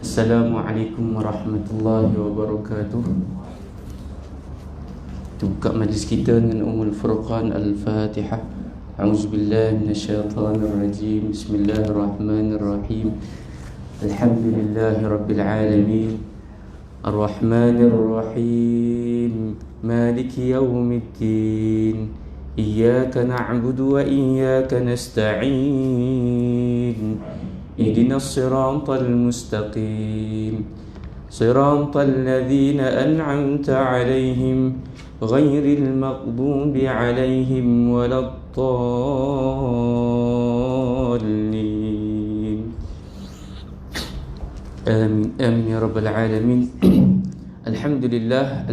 Assalamualaikum warahmatullahi wabarakatuh. Kita buka majlis kita dengan Ummul Furqan Al-Fatihah. A'udzubillahi minasyaitonir rajim. Bismillahirrahmanirrahim. Alhamdulillahi rabbil alamin. Ar-Rahmanir Rahim. Maliki yaumiddin. Iyyaka na'budu wa iyyaka nasta'in. Ihdinas siratal mustaqim. Siratal ladzina an'amta 'alaihim ghairil maghdubi 'alaihim waladdallin. Amin amin ya rabbal alamin. Alhamdulillah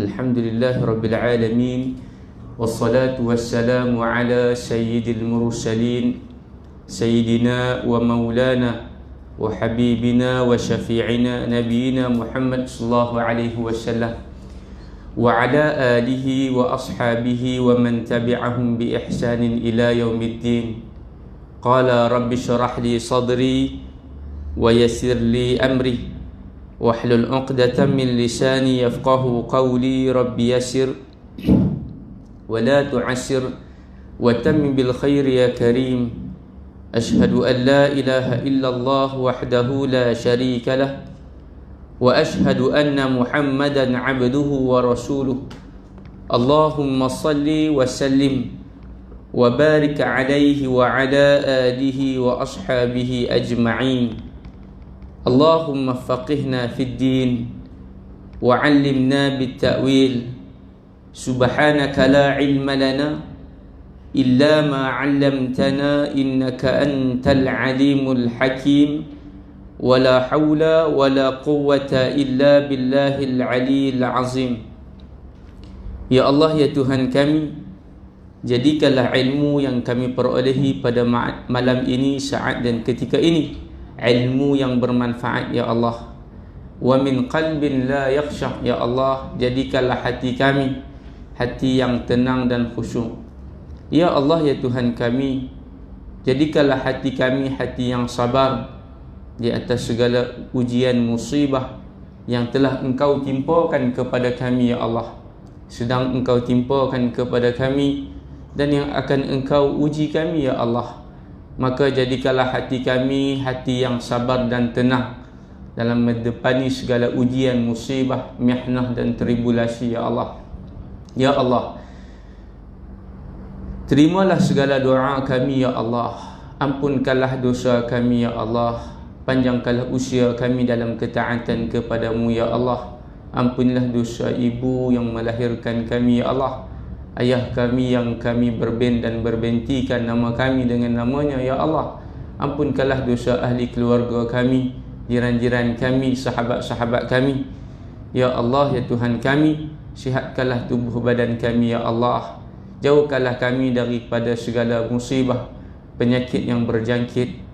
rabbil alamin. Wassalatu wassalamu ala sayyidil mursalin sayyidina wa maulana wa habibina wa syafi'ina nabiyina Muhammad sallallahu alaihi wasallam wa ala alihi wa ashabihi wa man tabi'ahum bi ihsanin ila yaumiddin. Qala rabbi shrah li sadri wa yassir li amri wahlul 'uqdatam min lisani yafqahu qawli. Rabbi yassir wa la tu'assir wa tammim bil khairi ya karim. Ashhadu an la ilaha illallah wahdahu la sharika lah wa ashhadu anna Muhammadan 'abduhu wa rasuluh. Allahumma salli wa sallim wa barik alaihi wa ala alihi wa ashabihi ajma'in. Allahumma faqihna fid din wa 'allimna bit ta'wil. Subhanaka la ilma lana illa ma 'allamtana innaka antal alimul hakim. Wala haula wala quwwata illa billahil aliyil azim. Ya Allah, ya Tuhan kami, jadikanlah ilmu yang kami perolehi pada malam ini, saat dan ketika ini ilmu yang bermanfaat ya Allah. Wa min qalbin la yakhsha ya Allah, jadikanlah hati kami hati yang tenang dan khusyuk. Ya Allah, ya Tuhan kami, jadikanlah hati kami hati yang sabar di atas segala ujian musibah yang telah Engkau timpakan kepada kami ya Allah, sedang Engkau timpakan kepada kami dan yang akan Engkau uji kami ya Allah. Maka jadikanlah hati kami hati yang sabar dan tenang dalam mendepani segala ujian musibah, mihnah dan tribulasi ya Allah. Ya Allah, terimalah segala doa kami ya Allah. Ampunkanlah dosa kami ya Allah. Panjangkanlah usia kami dalam ketaatan kepadamu ya Allah. Ampunilah dosa ibu yang melahirkan kami ya Allah. Ayah kami yang kami berben dan berbentikan nama kami dengan namanya ya Allah. Ampunkanlah dosa ahli keluarga kami, jiran-jiran kami, sahabat-sahabat kami. Ya Allah, ya Tuhan kami, sihatkanlah tubuh badan kami ya Allah. Jauhkanlah kami daripada segala musibah, penyakit yang berjangkit.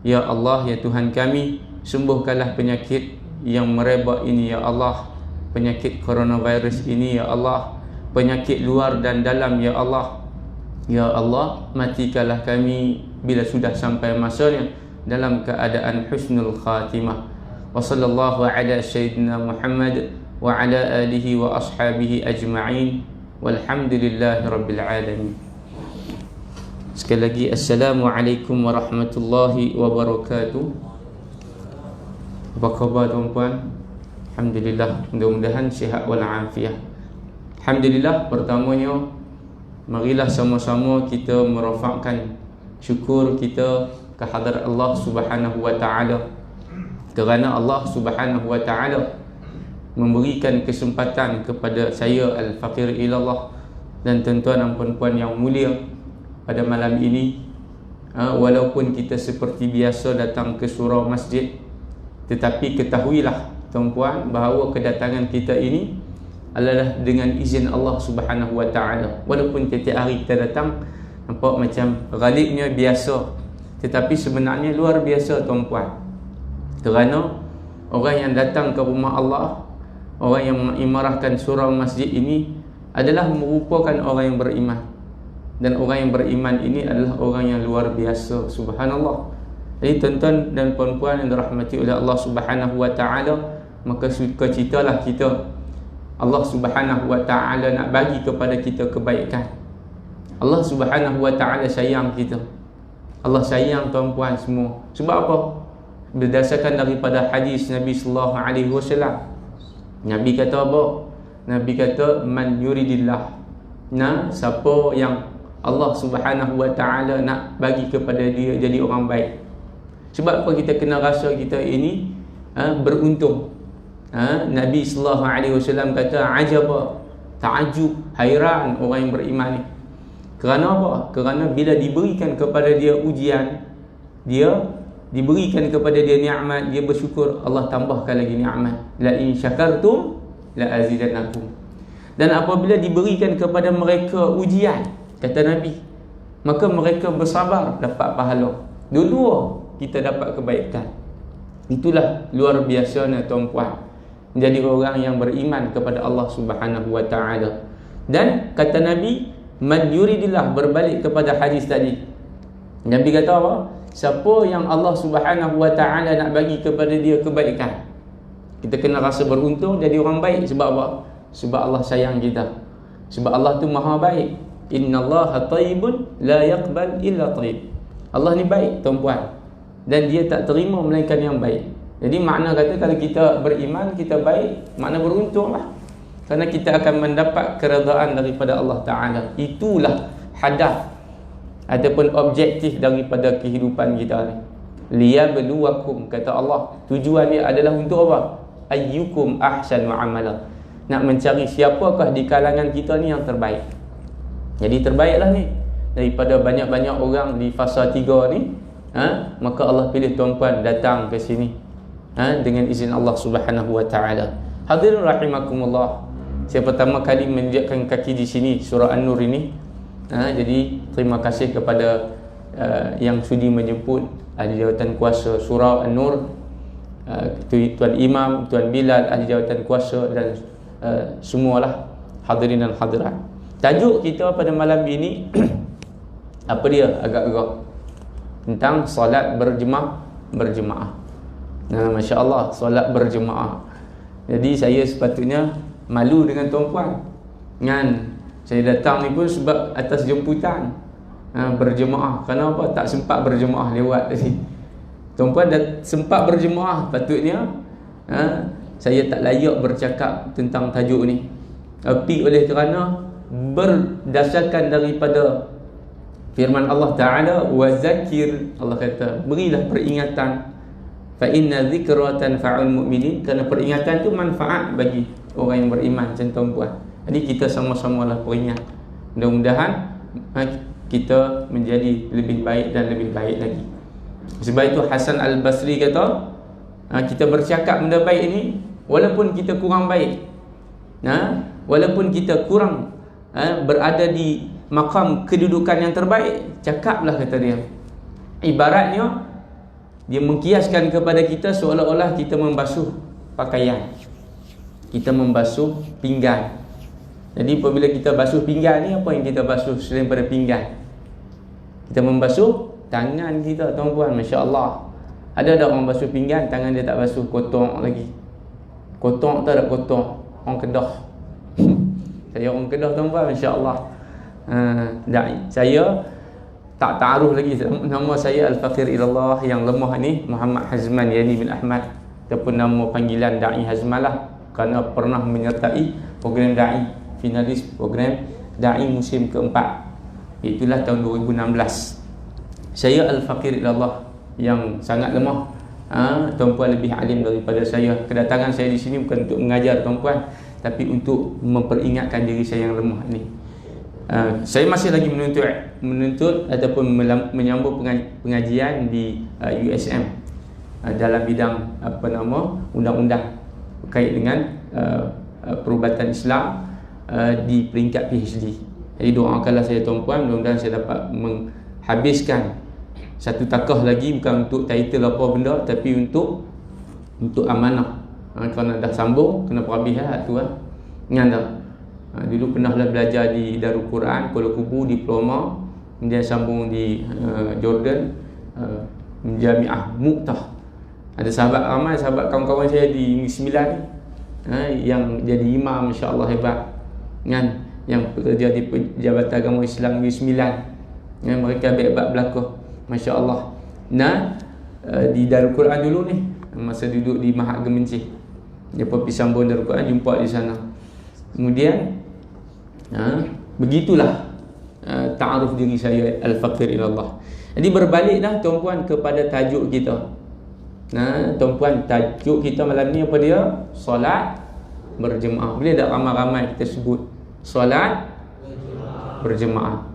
Ya Allah, ya Tuhan kami, sembuhkanlah penyakit yang merebak ini ya Allah. Penyakit coronavirus ini ya Allah. Penyakit luar dan dalam ya Allah. Ya Allah, matikanlah kami bila sudah sampai masanya dalam keadaan husnul khatimah. Wa sallallahu ala sayyidina Muhammad wa ala alihi wa ashabihi ajma'in. Walhamdulillahi rabbil alamin. Sekali lagi, Assalamualaikum warahmatullahi wabarakatuh. Apa khabar tuan-tuan? Alhamdulillah, mudah-mudahan sihat walafiat. Alhamdulillah, pertamanya marilah sama-sama kita merafakkan syukur kita kehadrat Allah Subhanahu wa taala, kerana Allah Subhanahu wa taala memberikan kesempatan kepada saya al-faqir ilallah dan tuan-tuan dan puan-puan yang mulia pada malam ini. Walaupun kita seperti biasa datang ke surau masjid, tetapi ketahuilah tuan-puan bahawa kedatangan kita ini adalah dengan izin Allah Subhanahu wa taala. Walaupun setiap hari kita datang nampak macam ghalibnya biasa, tetapi sebenarnya luar biasa tuan-puan. Kerana orang yang datang ke rumah Allah, orang yang mengimarahkan surau masjid ini adalah merupakan orang yang beriman. Dan orang yang beriman ini adalah orang yang luar biasa, subhanallah. Jadi tuan-tuan dan puan-puan yang dirahmati oleh Allah Subhanahu wa taala, maka sukacitalah kita. Allah Subhanahu wa taala nak bagi kepada kita kebaikan. Allah Subhanahu wa taala sayang kita. Allah sayang tuan-puan semua. Sebab apa? Berdasarkan daripada hadis Nabi sallallahu alaihi wasallam. Nabi kata apa? Nabi kata man yuridillah. Nah, siapa yang Allah Subhanahu wa taala nak bagi kepada dia jadi orang baik. Sebab apa kita kena rasa kita ini beruntung. Nabi sallallahu alaihi wasallam kata ajaba, ta'ajjub, hairan orang yang beriman ni. Kerana apa? Kerana bila diberikan kepada dia ujian, dia diberikan kepada dia nikmat, dia bersyukur, Allah tambahkan lagi nikmat. La in syakartum la azidannakum. Dan apabila diberikan kepada mereka ujian, kata Nabi, maka mereka bersabar, dapat pahala. Dua-dua kita dapat kebaikan. Itulah luar biasanya tuan-puan, menjadi orang yang beriman kepada Allah Subhanahu wa taala. Dan kata Nabi, man yuridillah, berbalik kepada hadis tadi. Nabi kata apa? Siapa yang Allah Subhanahu wa taala nak bagi kepada dia kebaikan, kita kena rasa beruntung jadi orang baik. Sebab apa? Sebab Allah sayang kita. Sebab Allah tu maha baik. Innallaha tayyibun la yaqbal illa tayyib. Allah ni baik tuan-puan, dan dia tak terima melainkan yang baik. Jadi makna kata kalau kita beriman, kita baik, makna beruntunglah. Kerana kita akan mendapat keredaan daripada Allah Ta'ala. Itulah hadaf ataupun objektif daripada kehidupan kita ni. Liyabluwakum, kata Allah. Tujuan dia adalah untuk apa? Ayyukum ahsanu amala. Nak mencari siapakah di kalangan kita ni yang terbaik. Jadi terbaiklah ni daripada banyak-banyak orang di fasa 3 ni. Maka Allah pilih tuan-puan datang ke sini dengan izin Allah Subhanahu wa taala. Hadirin rahimakumullah, saya pertama kali menjejakkan kaki di sini surah An-Nur ini. Jadi terima kasih kepada yang sudi menjemput ahli jawatan kuasa surah An-Nur, Tuan Imam, Tuan Bilal, ahli jawatan kuasa, dan semualah hadirin dan hadirat. Tajuk kita pada malam ini apa dia? Agak-agak tentang solat berjemaah. Masya Allah, solat berjemaah. Jadi saya sepatutnya malu dengan tuan-puan. Saya datang ni pun sebab atas jemputan berjemaah. Kenapa tak sempat berjemaah lewat tadi? Tuan-puan dah sempat berjemaah, patutnya saya tak layak bercakap tentang tajuk ni. Tapi oleh kerana berdasarkan daripada firman Allah Ta'ala, wa zakir, Allah kata berilah peringatan, fa inna dzikra tanfa'ul mu'minin, kerana peringatan tu manfaat bagi orang yang beriman, macam tuan-puan. Jadi kita sama-samalah peringat. Mudah-mudahan kita menjadi lebih baik dan lebih baik lagi. Sebab itu Hasan Al-Basri kata, kita bercakap benda baik ini walaupun kita kurang baik, walaupun kita kurang berada di maqam kedudukan yang terbaik, cakaplah, kata dia. Ibaratnya dia mengkiaskan kepada kita seolah-olah kita membasuh pakaian, kita membasuh pinggan. Jadi apabila kita basuh pinggan ni, apa yang kita basuh selain pada pinggan? Kita membasuh tangan kita, tuan-puan. Masya Allah, ada orang basuh pinggan, tangan dia tak basuh, kotor lagi. Kotor tak ada kotor, orang Kedah. Saya orang Kedah, tuan-puan. Masya Allah. Saya tak taruh lagi nama saya Al-Faqir Ilallah yang lemah ni, Muhammad Hazman Yani bin Ahmad, ataupun nama panggilan Da'i Hazman lah, kerana pernah menyertai program Da'i, finalis program Da'i musim keempat. Itulah tahun 2016. Saya Al-Faqir Ilallah yang sangat lemah. Tuan-puan lebih alim daripada saya. Kedatangan saya di sini bukan untuk mengajar tuan-puan, tapi untuk memperingatkan diri saya yang lemah ni. Saya masih lagi menuntut ataupun menyambung pengajian di USM dalam bidang undang-undang berkait dengan perubatan Islam di peringkat PhD. Jadi doakanlah saya tuan-puan, mudah-mudahan saya dapat menghabiskan satu takah lagi, bukan untuk title apa benda, tapi untuk amanah. Kerana dah sambung kena perhabis tu ingat tak? Dulu pernahlah belajar di Darul Quran Kuala Kubu, diploma, kemudian sambung di Jordan, Jamiah Muqtah. Ada sahabat ramai, sahabat kawan-kawan saya di Negeri Sembilan ni, yang jadi imam, insya-Allah hebat kan, yang bekerja di Jabatan Agama Islam Negeri Sembilan. Mereka hebat belaka, masya-Allah. Nah, di Darul Quran dulu ni, masa duduk di Mahat Gemencih, dia pergi sambung Darul Quran, jumpa di sana. Kemudian begitulah ta'aruf diri saya, al-faqir ila Allah. Jadi berbalik dah tuan-puan kepada tajuk kita. Tuan-puan, tajuk kita malam ni apa dia? Solat berjemaah. Boleh tak ramai-ramai kita sebut solat berjemaah?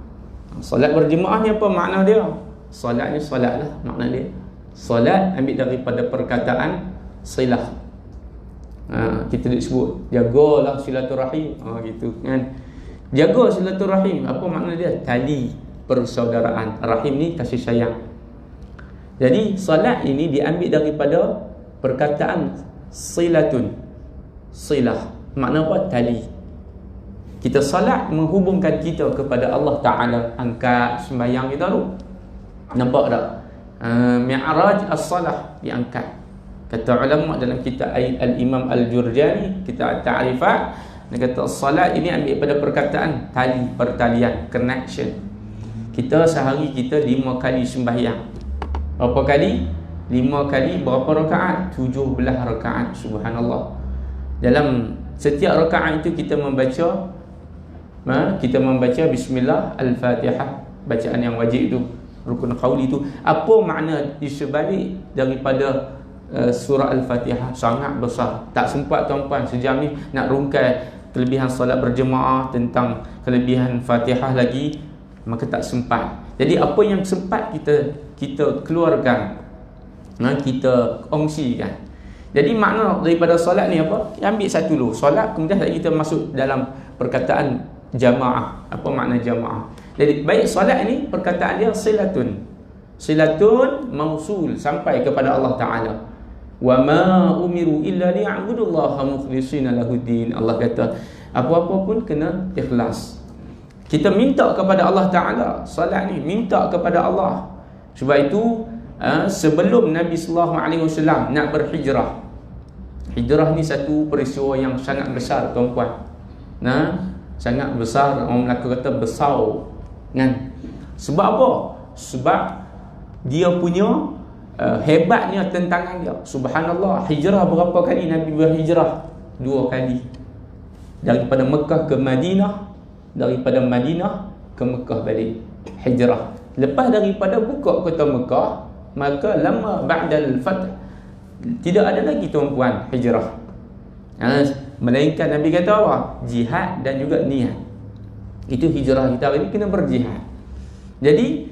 Solat berjemaah ni apa makna dia? Solat ni solat lah makna dia. Solat ambil daripada perkataan silah. Kita disebut jagalah silaturahim, gitu kan. Jaga silaturahim, apa makna dia? Tali persaudaraan. Rahim ni kasih sayang. Jadi solat ini diambil daripada perkataan silatun. Silah makna apa? Tali. Kita solat menghubungkan kita kepada Allah Ta'ala. Angkat sembahyang kita tu, nampak tak? Mi'raj as-salah diangkat. Kata ulama dalam kitab Al-Imam Al-Jurjani, kitab Ta'rifat, dia kata salat ini ambil pada perkataan tali, pertalian, connection. Kita sehari kita 5 kali sembahyang. Berapa kali? 5 kali berapa rakaat? 17 rakaat. Subhanallah. Dalam setiap rakaat itu kita membaca bismillah, al-Fatihah, bacaan yang wajib itu, rukun qauli itu. Apa makna di sebalik daripada surah Al-Fatihah? Sangat besar. Tak sempat tuan-puan sejam ni nak rungkai kelebihan solat berjemaah, tentang kelebihan Fatihah lagi, maka tak sempat. Jadi apa yang sempat kita keluarkan, kita kongsikan. Jadi makna daripada solat ni apa? Ambil satu dulu solat, kemudian kita masuk dalam perkataan jamaah. Apa makna jamaah? Jadi baik solat ni perkataan dia silatun mausul, sampai kepada Allah Ta'ala. Wa ma umiru illa liya'budullaha mukhlishina lahuddin. Allah kata apa-apa pun kena ikhlas. Kita minta kepada Allah Ta'ala. Salat ni minta kepada Allah. Sebab itu sebelum Nabi sallallahu alaihi wasallam nak berhijrah, hijrah ni satu peristiwa yang sangat besar tuan-puan. Sangat besar. Orang Melaka kata besar kan. Sebab apa? Sebab dia punya hebatnya tentangan dia. Subhanallah, hijrah berapa kali Nabi berhijrah? 2 kali. Daripada Mekah ke Madinah, daripada Madinah ke Mekah balik. Hijrah. Lepas daripada buka kota Mekah, maka lama ba'dal fath, tidak ada lagi tuan-puan hijrah. Melainkan Nabi kata apa? Jihad dan juga niat. Itu hijrah kita hari ini, kena berjihad. Jadi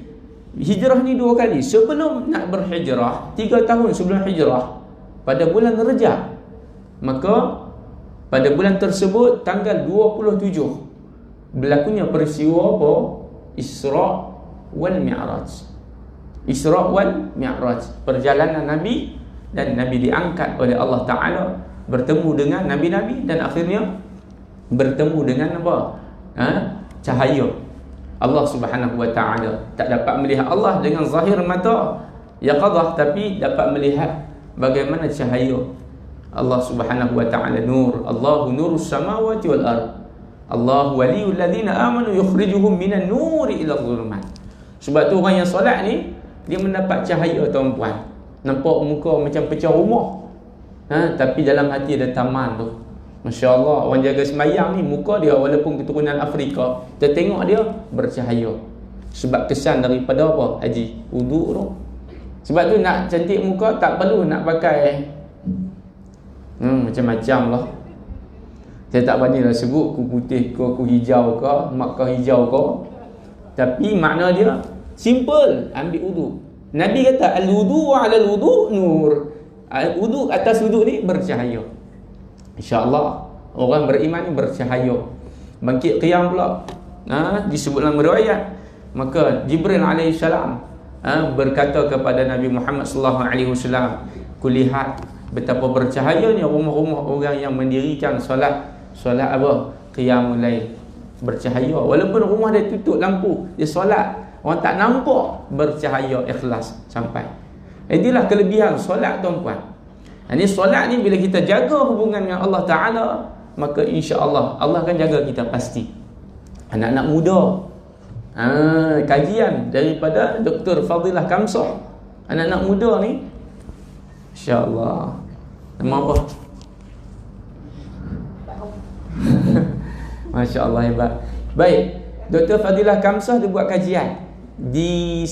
hijrah ni 2 kali. Sebelum nak berhijrah, 3 tahun sebelum hijrah, pada bulan Rejab, maka pada bulan tersebut tanggal 27 berlakunya peristiwa apa? Isra wal Mi'raj. Isra wal Mi'raj, perjalanan Nabi, dan Nabi diangkat oleh Allah Ta'ala, bertemu dengan Nabi-Nabi, dan akhirnya bertemu dengan apa? Cahaya Allah Subhanahu wa Ta'ala. Tak dapat melihat Allah dengan zahir mata yaqadah, tapi dapat melihat bagaimana cahaya Allah Subhanahu wa Ta'ala. Nur, Allahu nurus samawati wal ard, Allahu waliyul ladzina amanu yukhrijuhum minan nuri ila dhulumat. Sebab tu orang yang solat ni, dia mendapat cahaya tuan-puan. Nampak muka macam pecah rumah, tapi dalam hati ada taman tu. Masya Allah, orang jaga sembahyang ni, muka dia walaupun keturunan Afrika, kita tengok dia bercahaya. Sebab kesan daripada apa? Haji, wuduk tu. Sebab tu nak cantik muka tak perlu nak pakai macam-macam lah. Saya tak berani lah sebut aku putih ke, aku hijau ke, mak kau hijau ke. Tapi makna dia simple, ambil wuduk. Nabi kata al-wudu ala al-wudu nur. Wuduk atas wuduk ni bercahaya. InsyaAllah orang beriman ni bercahaya. Bangkit qiyam pula, disebut dalam riwayat, maka Jibril AS berkata kepada Nabi Muhammad SAW, kulihat betapa bercahayanya rumah-rumah orang yang mendirikan solat apa? Qiyamul lail. Bercahaya, walaupun rumah dia tutup lampu, dia solat, orang tak nampak, bercahaya, ikhlas sampai. Inilah kelebihan solat, tuan-puan. Ini solat ni bila kita jaga hubungan dengan Allah Ta'ala, maka insya-Allah Allah akan jaga kita pasti. Anak-anak muda, kajian daripada Dr. Fadilah Kamsah. Anak-anak muda ni, insya-Allah. Nama apa? Masya Allah, hebat. Baik, Dr. Fadilah Kamsah dia buat kajian di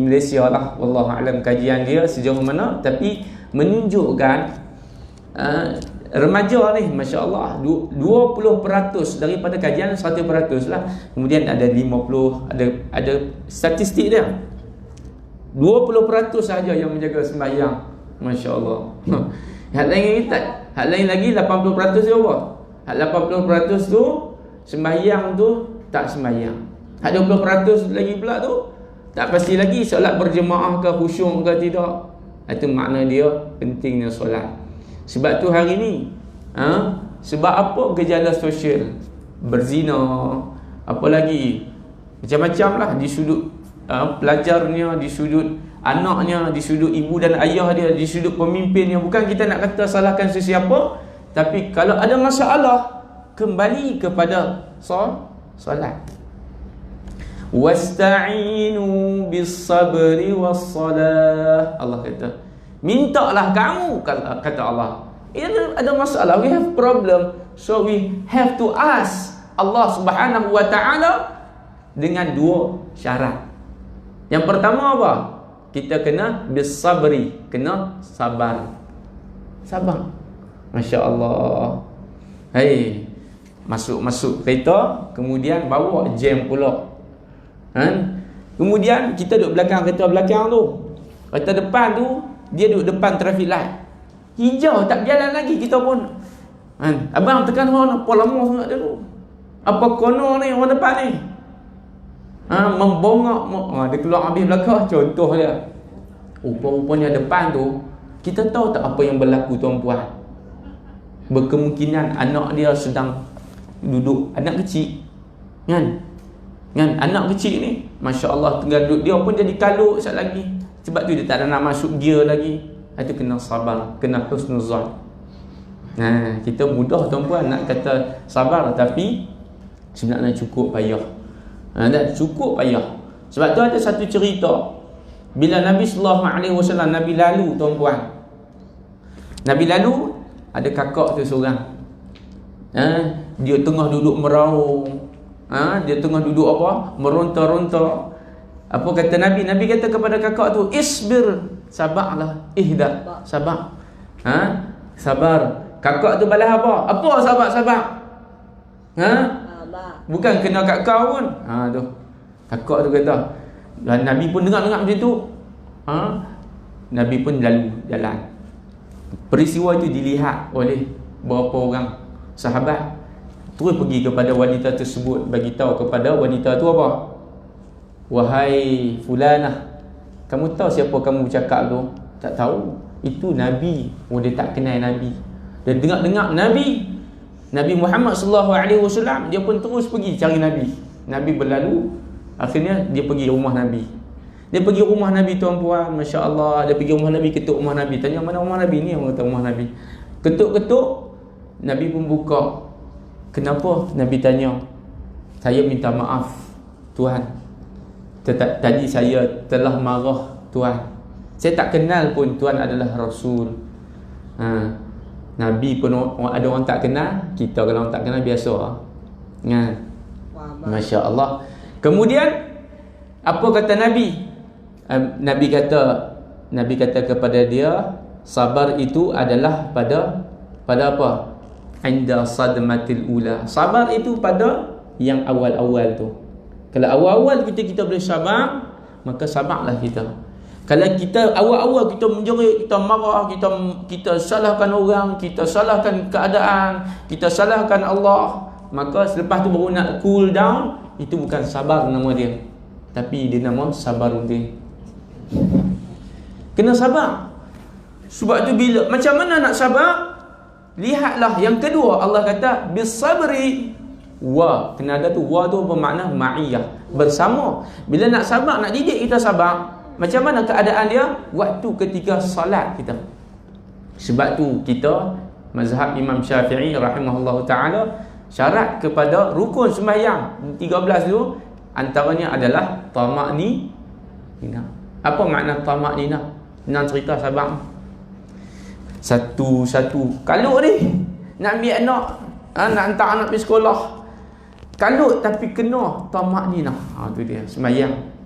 Malaysia lah, wallahu alam kajian dia sejauh mana, tapi menunjukkan remaja ni, Masya Allah, 20% daripada kajian 100% lah. Kemudian ada 50, ada statistik dia, 20% sahaja yang menjaga sembahyang. Masya Allah. Hal lain lagi 80% dia apa? Hak 80% tu sembahyang tu tak sembahyang. Hak 20% lagi pula tu tak pasti lagi solat berjemaah ke, khusyuk ke tidak. Itu makna dia pentingnya solat. Sebab tu hari ni sebab apa gejala sosial, berzina, apa lagi, macam-macam lah, di sudut pelajarnya, di sudut anaknya, di sudut ibu dan ayah dia, di sudut pemimpinnya. Bukan kita nak kata salahkan sesiapa, tapi kalau ada masalah, kembali kepada solat. Wasta'inu bis-sabri was-salah. Allah kata, mintalah kamu, kata Allah. Ini ada masalah, we have problem, so we have to ask Allah Subhanahu wa ta'ala dengan 2 syarat. Yang pertama apa? Kita kena bis-sabri, kena sabar. Masya Allah. Masuk kereta, kemudian bawa jam pula. Kemudian kita duduk belakang kereta belakang tu. Kereta depan tu, dia duduk depan traffic light. Hijau, tak berjalan lagi, kita pun abang tekan horn, apa lama sangat dia tu? Apa kono ni orang depan ni? Membongak, dia keluar habis belakang. Contoh dia, rupa-rupanya depan tu, kita tahu tak apa yang berlaku, tuan-puan? Berkemungkinan anak dia sedang duduk, anak kecil kan anak kecil ni, Masya Allah, tengah duduk, dia pun jadi kalut sekejap lagi. Sebab tu dia tak ada nak masuk gear lagi. Itu kena sabar, kena husnuzan. Kita mudah, tuan-puan, nak kata sabar, tapi sebenarnya cukup payah. Cukup payah. Sebab tu ada satu cerita, bila Nabi SAW, Nabi lalu, tuan-puan, Nabi lalu, ada kakak tu seorang, dia tengah duduk meraung, dia tengah duduk apa, meronta-ronta. Apa kata Nabi? Nabi kata kepada kakak tu, isbir, sabarlah, sabar. Sabar. Kakak tu balas apa? Apa sabar? Bukan kena kat kau pun. Tu kakak tu kata. Dan Nabi pun dengar macam tu. Nabi pun lalu jalan. Peristiwa itu dilihat oleh beberapa orang sahabat. Terus pergi kepada wanita tersebut, bagi tahu kepada wanita tu apa? Wahai fulanah, kamu tahu siapa kamu bercakap tu? Tak tahu. Itu Nabi. Dia tak kenal Nabi. Dia dengar Nabi Muhammad SAW, dia pun terus pergi cari Nabi. Nabi berlalu, akhirnya dia pergi rumah Nabi. Dia pergi rumah Nabi, tuan-puan, Masya Allah. Dia pergi rumah Nabi, ketuk rumah Nabi. Tanya, mana rumah Nabi? Ni orang kata rumah Nabi. Ketuk-ketuk, Nabi pun buka. Kenapa? Nabi tanya, saya minta maaf, Tuhan. Tadi saya telah marah, Tuhan. Saya tak kenal pun Tuhan adalah Rasul. Nabi pun ada orang tak kenal. Kita kalau orang tak kenal biasa. Masya Allah. Kemudian apa kata Nabi? Nabi kata kepada dia, sabar itu adalah pada apa? Inda sadmatil ula. Sabar itu pada yang awal-awal tu. Kalau awal-awal kita boleh sabar, maka sabarlah kita. Kalau kita awal-awal kita menjerit, kita marah, kita salahkan orang, kita salahkan keadaan, kita salahkan Allah, maka selepas tu baru nak cool down, itu bukan sabar nama dia, tapi dia nama sabaruddin. Kena sabar. Sebab tu bila macam mana nak sabar? Lihatlah yang kedua, Allah kata bisabri wa. Kena ada tu wa tu bermakna ma'iyah, bersama. Bila nak sabar, nak didik kita sabar, Macam mana keadaan dia waktu ketika salat kita. Sebab tu kita mazhab Imam Syafi'i rahimahullah ta'ala syarat kepada rukun sembahyang 13 tu antaranya adalah tamak-ninah. Apa makna tamak-ninah? Senang cerita sahabat. Satu-satu kalut ni nak ambil anak, nak hantar anak pergi sekolah, kalut tapi kena tamak-ninah. Tu dia sembahyang.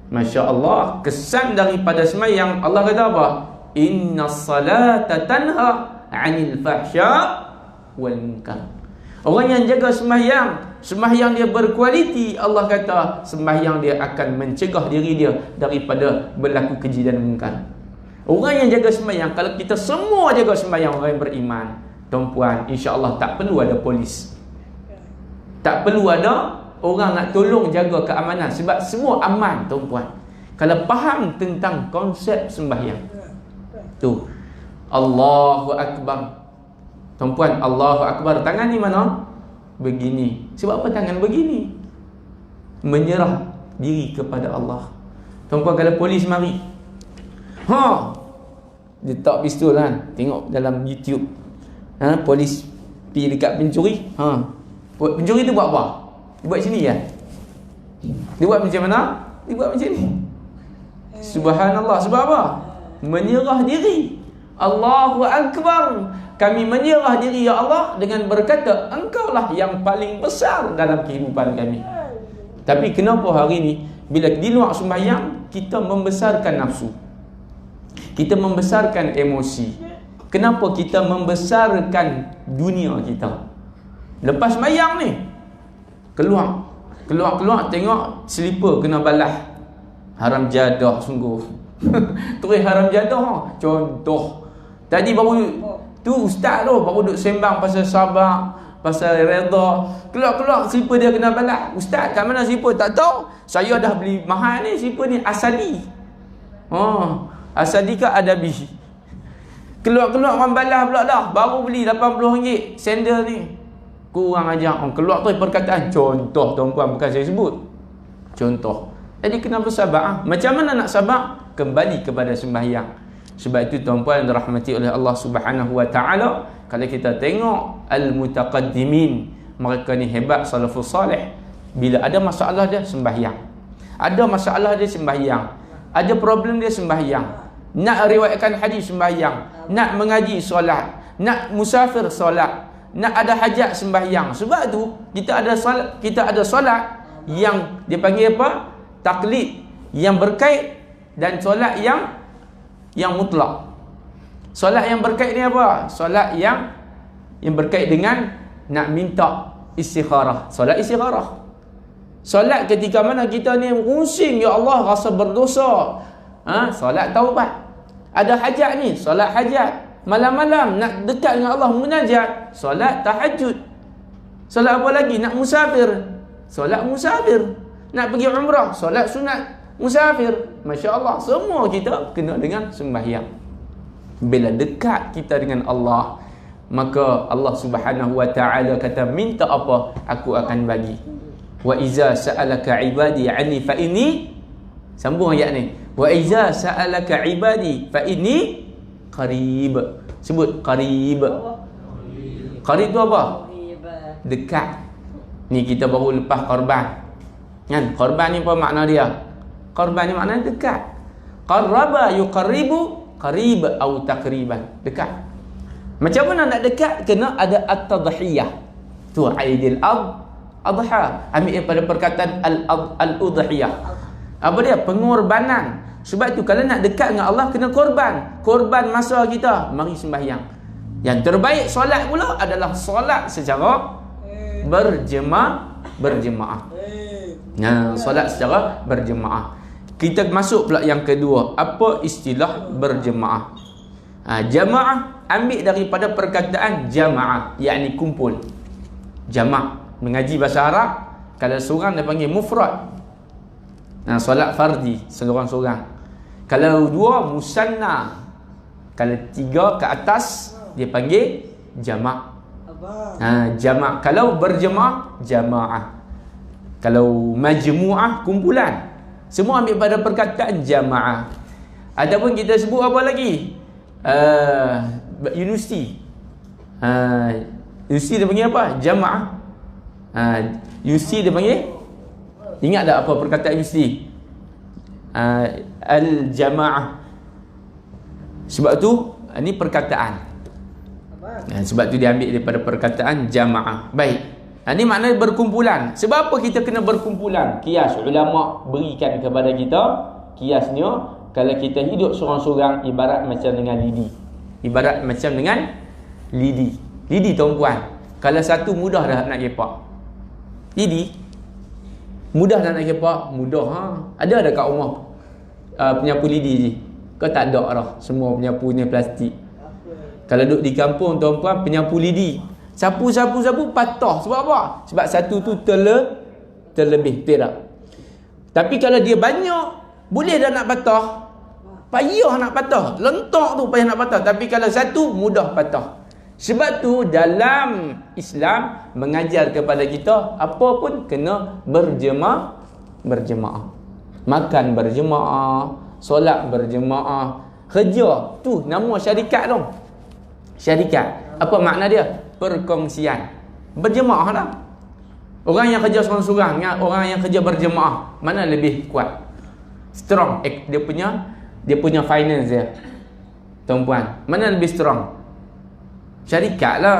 Masya Allah, kesan daripada sembahyang Allah kata apa? Inna salata tanha 'anil fahsya wal munkar. Orang yang jaga sembahyang dia berkualiti, Allah kata sembahyang dia akan mencegah diri dia daripada berlaku keji dan mungkar. Orang yang jaga sembahyang, kalau kita semua jaga sembahyang, orang yang beriman, tuan-puan, insya-Allah tak perlu ada polis. Tak perlu ada orang nak tolong jaga keamanan sebab semua aman, tuan-puan. Kalau faham tentang konsep sembahyang. Tu. Allahu Akbar. Tuan-puan, Allahu Akbar. Tangan ni mana? Begini. Sebab apa tangan begini? Menyerah diri kepada Allah. Tuan-puan, kalau polis mari, dia tak pistol kan? Tengok dalam YouTube. Polis pergi dekat pencuri. Pencuri tu buat apa? Dia buat sini ya? Dia buat macam mana? Dia buat macam ni. Subhanallah. Sebab apa? Menyerah diri. Allahu Akbar. Kami menyerah diri ya Allah dengan berkata Engkaulah yang paling besar dalam kehidupan kami. Tapi kenapa hari ni bila di luar sembahyang kita membesarkan nafsu, kita membesarkan emosi? Kenapa kita membesarkan dunia kita? Lepas sembahyang ni keluar tengok selipar kena balah. Haram jadah sungguh. Terus haram jadah. Contoh tadi baru tu ustaz tu baru duk sembang pasal sabar, pasal redha. Keluar selipar dia kena balah. Ustaz, kat mana selipar? Tak tahu. Saya dah beli mahal ni selipar ni, asali. Asali ke adabi? Keluar orang balah pula dah. Baru beli RM80 sandal ni. Kurang ajar. Keluar tu perkataan contoh, tuan-puan, bukan saya sebut. Contoh. Jadi kena bersabar. Macam mana nak sabar? Kembali kepada sembahyang. Sebab itu tuan-puan yang dirahmati oleh Allah Subhanahu wa taala, kalau kita tengok al-mutaqaddimin, mereka ni hebat, salafus salih. Bila ada masalah dia sembahyang. Ada masalah dia sembahyang. Ada problem dia sembahyang. Nak riwayatkan hadis sembahyang. Nak mengaji solat. Nak musafir solat. Nak ada hajat sembahyang. Sebab tu kita ada solat yang dia panggil apa? Taklid, yang berkait, dan solat yang mutlak. Solat yang berkait ni apa? Solat yang berkait dengan nak minta istikharah. Solat istikharah. Solat ketika mana kita ni pusing, ya Allah, rasa berdosa. Solat taubat. Ada hajat ni, solat hajat. Malam-malam nak dekat dengan Allah, munajat, solat tahajud. Solat apa lagi? Nak musafir, solat musafir. Nak pergi umrah, solat sunat musafir. Masya Allah, semua kita kena dengan sembahyang. Bila dekat kita dengan Allah, maka Allah Subhanahu wa ta'ala kata, minta apa aku akan bagi. Wa iza sa'alaka ibadi anni fa inni, sambung ayat ni, wa iza sa'alaka ibadi fa inni qarib. Sebut qarib. Qarib tu apa? Dekat. Ni kita baru lepas korban kan? Korban ni apa makna dia? Korban ni maknanya dekat. Qarraba yuqarribu, qarib atau takriban, dekat. Macam mana nak dekat? Kena ada at-tadhiyah. Tu Aidil Adha. Ambil daripada perkataan al-udhiyah. Apa dia? Pengorbanan. Sebab tu kalau nak dekat dengan Allah kena korban. Korban masa kita. Mari sembahyang. Yang terbaik solat pula adalah solat secara berjemaah. Solat secara berjemaah. Kita masuk pula yang kedua. Apa istilah berjemaah? Jamaah ambil daripada perkataan jamaah, yakni kumpul. Jama'. Mengaji bahasa Arab, kalau seorang dia panggil mufrad. Solat fardi, seorang-seorang. Kalau dua, musanna. Kalau tiga ke atas, dia panggil jama'. Jama'. Kalau berjemaah, jamaah. Kalau majmu'ah, kumpulan. Semua ambil pada perkataan jamaah. Ataupun kita sebut apa lagi? Universiti. Universiti dia panggil apa? Jamaah. Universiti dia panggil, ingat tak apa perkataan universiti? Al-jamaah. Sebab tu ini perkataan. Sebab tu dia ambil daripada perkataan jamaah. Baik. Ini maknanya berkumpulan. Sebab apa kita kena berkumpulan? Kias ulama berikan kepada kita. Kiasnya, kalau kita hidup seorang-seorang, ibarat macam dengan lidi. Ibarat macam dengan lidi. Lidi tuan-puan, kalau satu mudah dah nak gepak. Lidi mudah dah nak gepak. Mudah ha? Ada kat rumah penyapu lidi je? Kau tak ada dah. Semua penyapu ni plastik. Kalau duduk di kampung tuan-puan, penyapu lidi, sapu patah. Sebab apa? Sebab satu tu terlebih perak. Tapi kalau dia banyak, boleh dah nak patah. Payah nak patah. Lentok tu payah nak patah. Tapi kalau satu, mudah patah. Sebab tu dalam Islam mengajar kepada kita, apa pun kena berjemaah. Makan berjemaah, solat berjemaah. Kerja tu nama syarikat tu. Syarikat. Apa makna dia? Perkongsian. Berjemaah lah. Orang yang kerja seorang-seorang dengan orang yang kerja berjemaah, mana lebih kuat? Strong. Dia punya finance dia. Tuan-puan, mana lebih strong? Syarikat lah.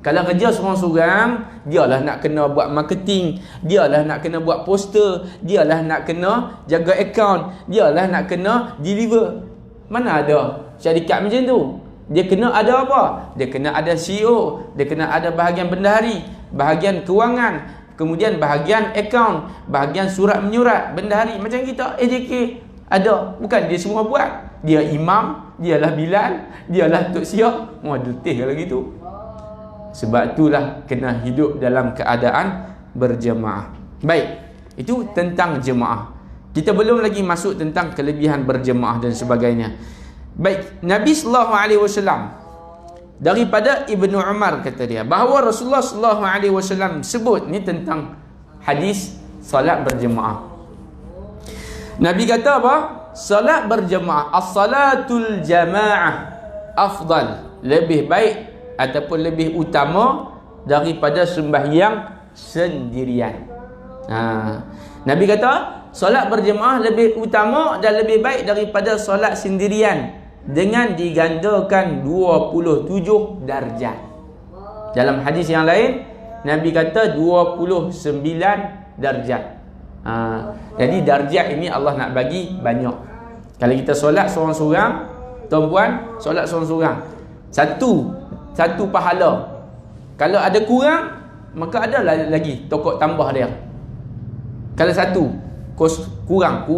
Kalau kerja seorang-seorang, dialah nak kena buat marketing, dialah nak kena buat poster, dialah nak kena jaga akaun, dialah nak kena deliver. Mana ada syarikat macam tu? Dia kena ada apa? Dia kena ada CEO, dia kena ada bahagian bendahari, bahagian kewangan, kemudian bahagian akaun, bahagian surat menyurat, bendahari. Macam kita AJK ada. Bukan dia semua buat. Dia imam, dialah Bilal, dialah Tok Siap. Letih kalau gitu. Sebab itulah kena hidup dalam keadaan berjemaah. Baik, itu tentang jemaah. Kita belum lagi masuk tentang kelebihan berjemaah dan sebagainya. Baik, Nabi SAW daripada Ibnu Umar kata dia bahawa Rasulullah SAW sebut ni tentang hadis salat berjemaah. Nabi kata apa? Salat berjemaah, as-salatul jamaah afdal, lebih baik ataupun lebih utama daripada sembahyang sendirian. Nabi kata solat berjemaah lebih utama dan lebih baik daripada solat sendirian dengan digandakan 27 darjat. Dalam hadis yang lain Nabi kata 29 darjat. Jadi darjat ini Allah nak bagi banyak. Kalau kita solat seorang-seorang, tuan-puan, solat seorang-seorang, satu pahala. Kalau ada kurang, maka ada lagi tokok tambah dia. Kalau satu kurang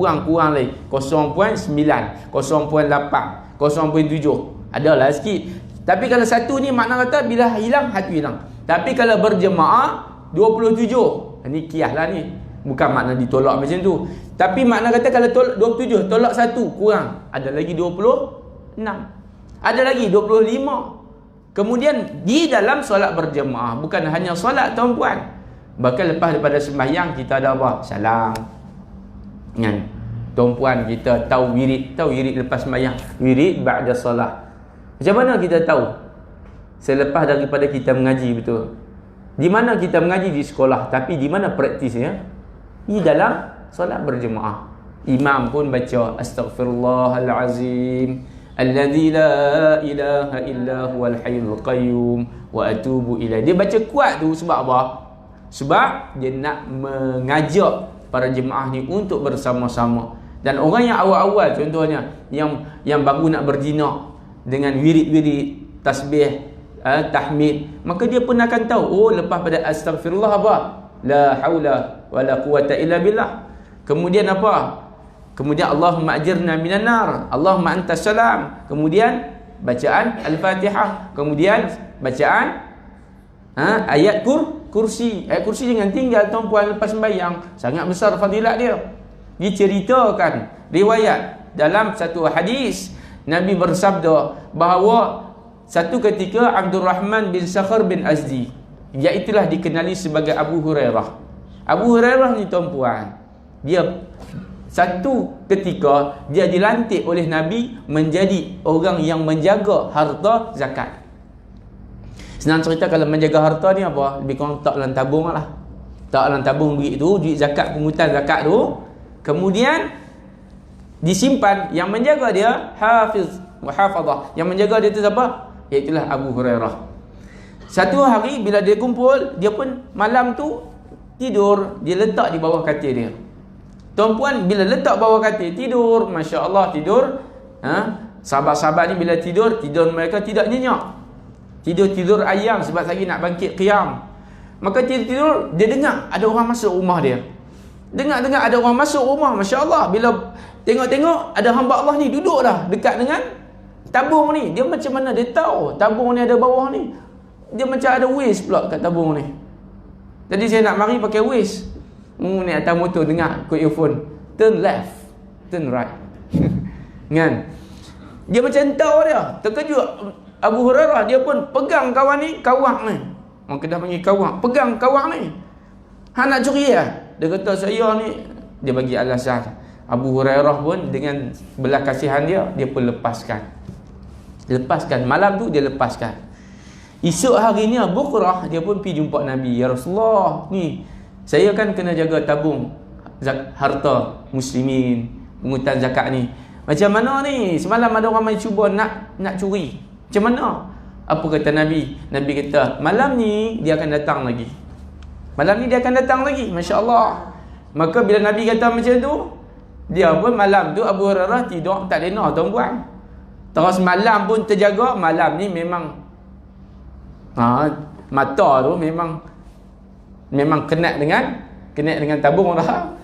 lagi 0.9, 0.8, 0.7, adalah sikit. Tapi kalau satu ni makna kata bila hilang, hati hilang. Tapi kalau berjemaah 27, ni kias lah ni, bukan makna ditolak macam tu. Tapi makna kata kalau 27 tolak satu, kurang, ada lagi 26, ada lagi 25. Kemudian di dalam solat berjemaah, bukan hanya solat tuan-puan, bahkan lepas daripada sembahyang kita ada apa? Salam. Kan? Tuan-puan, kita tahu wirid lepas sembahyang, wirid ba'da solat. Macam mana kita tahu? Selepas daripada kita mengaji, betul. Di mana kita mengaji? Di sekolah. Tapi di mana praktisnya? Di dalam solat berjemaah. Imam pun baca Astaghfirullahalazim alladzi la ilaha illa huwal hayyul qayyum wa atubu ilaih. Dia baca kuat tu sebab apa? Sebab dia nak mengajak para jemaah ni untuk bersama-sama. Dan orang yang awal-awal, contohnya yang baru nak berjinak dengan wirid-wirid tasbih, tahmid, maka dia pun akan tahu, oh lepas pada astaghfirullah apa? La haula wala quwata illa billah. Kemudian apa? Kemudian Allahumma ajirna minan nar, Allahumma antas salam. Kemudian bacaan Al-Fatihah. Kemudian bacaan ayat kursi. Ayat kursi jangan tinggal tuan-puan lepas sembahyang. Sangat besar fadilat dia. Diceritakan riwayat dalam satu hadis, Nabi bersabda bahawa satu ketika Abdul Rahman bin Sakhar bin Azdi, iaitulah dikenali sebagai Abu Hurairah. Abu Hurairah ni tuan-puan, dia Satu ketika dia dilantik oleh Nabi menjadi orang yang menjaga harta zakat. Senang cerita, kalau menjaga harta ni apa? Lebih kurang tak dalam tabung lah. Tak dalam tabung duit tu, duit zakat, pungutan zakat tu. Kemudian disimpan. Yang menjaga dia hafiz, muhafazah. Yang menjaga dia tu siapa? Iaitulah Abu Hurairah. Satu hari bila dia kumpul, dia pun malam tu tidur, dia letak di bawah katil dia. Tuan-puan bila letak bawah katil tidur, Masya Allah tidur. Sahabat-sahabat ni bila tidur mereka tidak nyenyak. Tidur ayam sebab lagi nak bangkit qiyam. Maka tidur dia dengar ada orang masuk rumah dia. Dengar ada orang masuk rumah, Masya Allah. Bila tengok ada hamba Allah ni duduk dah dekat dengan tabung ni. Dia macam mana dia tahu tabung ni ada bawah ni? Dia macam ada waste pula kat tabung ni. Jadi saya nak mari pakai waste. Ni atas motor dengar ikut earphone. Turn left, turn right. Kan? Dia macam tahu dia. Terkejut Abu Hurairah, dia pun pegang kawan ni, kawak ni. Orang Kedah panggil kawak. Pegang kawak ni. Hang nak curi lah. Dia kata saya ni, dia bagi alasan. Abu Hurairah pun dengan belas kasihan dia pun lepaskan. Malam tu dia lepaskan. Esok harinya Abu Hurairah dia pun pergi jumpa Nabi. Ya Rasulullah, ni saya kan kena jaga tabung harta muslimin, pungutan zakat ni. Macam mana ni? Semalam ada orang main cuba nak curi. Macam mana? Apa kata Nabi? Nabi kata, malam ni dia akan datang lagi. Masya Allah. Maka bila Nabi kata macam tu, dia pun malam tu Abu Hurairah tidur tak lena tuan-puan. Terus malam pun terjaga. Malam ni memang mata tu memang kena dengan tabung dah.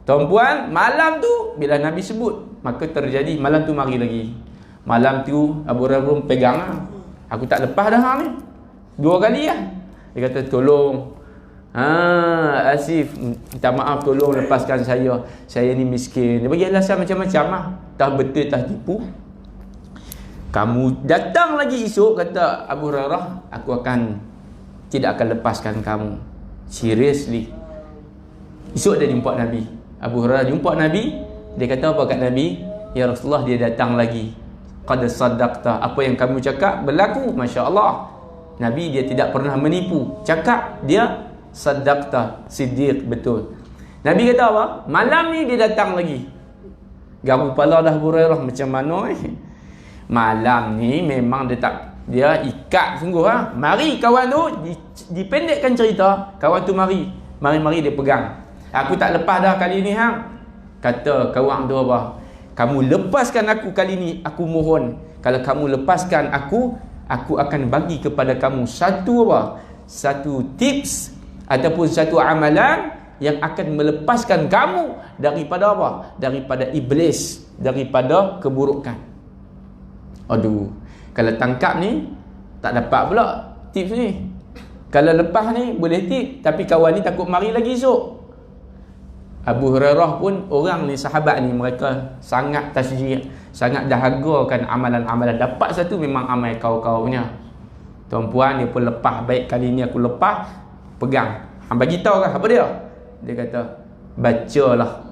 Tuan-puan, malam tu bila Nabi sebut, maka terjadi malam tu mari lagi. Malam tu Abu Hurairah pegang lah. Aku tak lepas dah ni. 2 kali lah. Dia kata tolong. Asif, minta maaf, tolong lepaskan saya. Saya ni miskin. Dia bagi alasan macam-macam lah. Tah betul, tah tipu. Kamu datang lagi esok, kata Abu Hurairah, aku tidak akan lepaskan kamu. Seriously. Esok dia jumpa Nabi. Abu Hurairah jumpa Nabi. Dia kata apa kat Nabi? Ya Rasulullah, dia datang lagi. Qad saddaqta, apa yang kamu cakap berlaku. Masya Allah. Nabi dia tidak pernah menipu. Cakap dia saddaqta, siddiq, betul. Nabi kata apa? Malam ni dia datang lagi. Garu kepala dah Abu Hurairah, macam mana malam ni memang dia ikat sungguh lah. Mari kawan tu dipendekkan cerita. Kawan tu mari dia pegang. Aku tak lepas dah kali ni hang. Kata kawan tu apa? Kamu lepaskan aku kali ni, aku mohon. Kalau kamu lepaskan aku akan bagi kepada kamu satu tips ataupun satu amalan yang akan melepaskan kamu daripada apa? Daripada iblis, daripada keburukan. Aduh, kalau tangkap ni tak dapat pula tips ni. Kalau lepas ni boleh tip, tapi kawan ni takut mari lagi esok. Abu Hurairah pun, orang ni sahabat ni, mereka sangat tasjih, sangat dahagakan amalan-amalan. Dapat satu memang amal kau-kaunya. Tuan-puan, dia pun lepas. Baik kali ni aku lepas, pegang. Hang bagi tahu kan apa dia? Dia kata, bacalah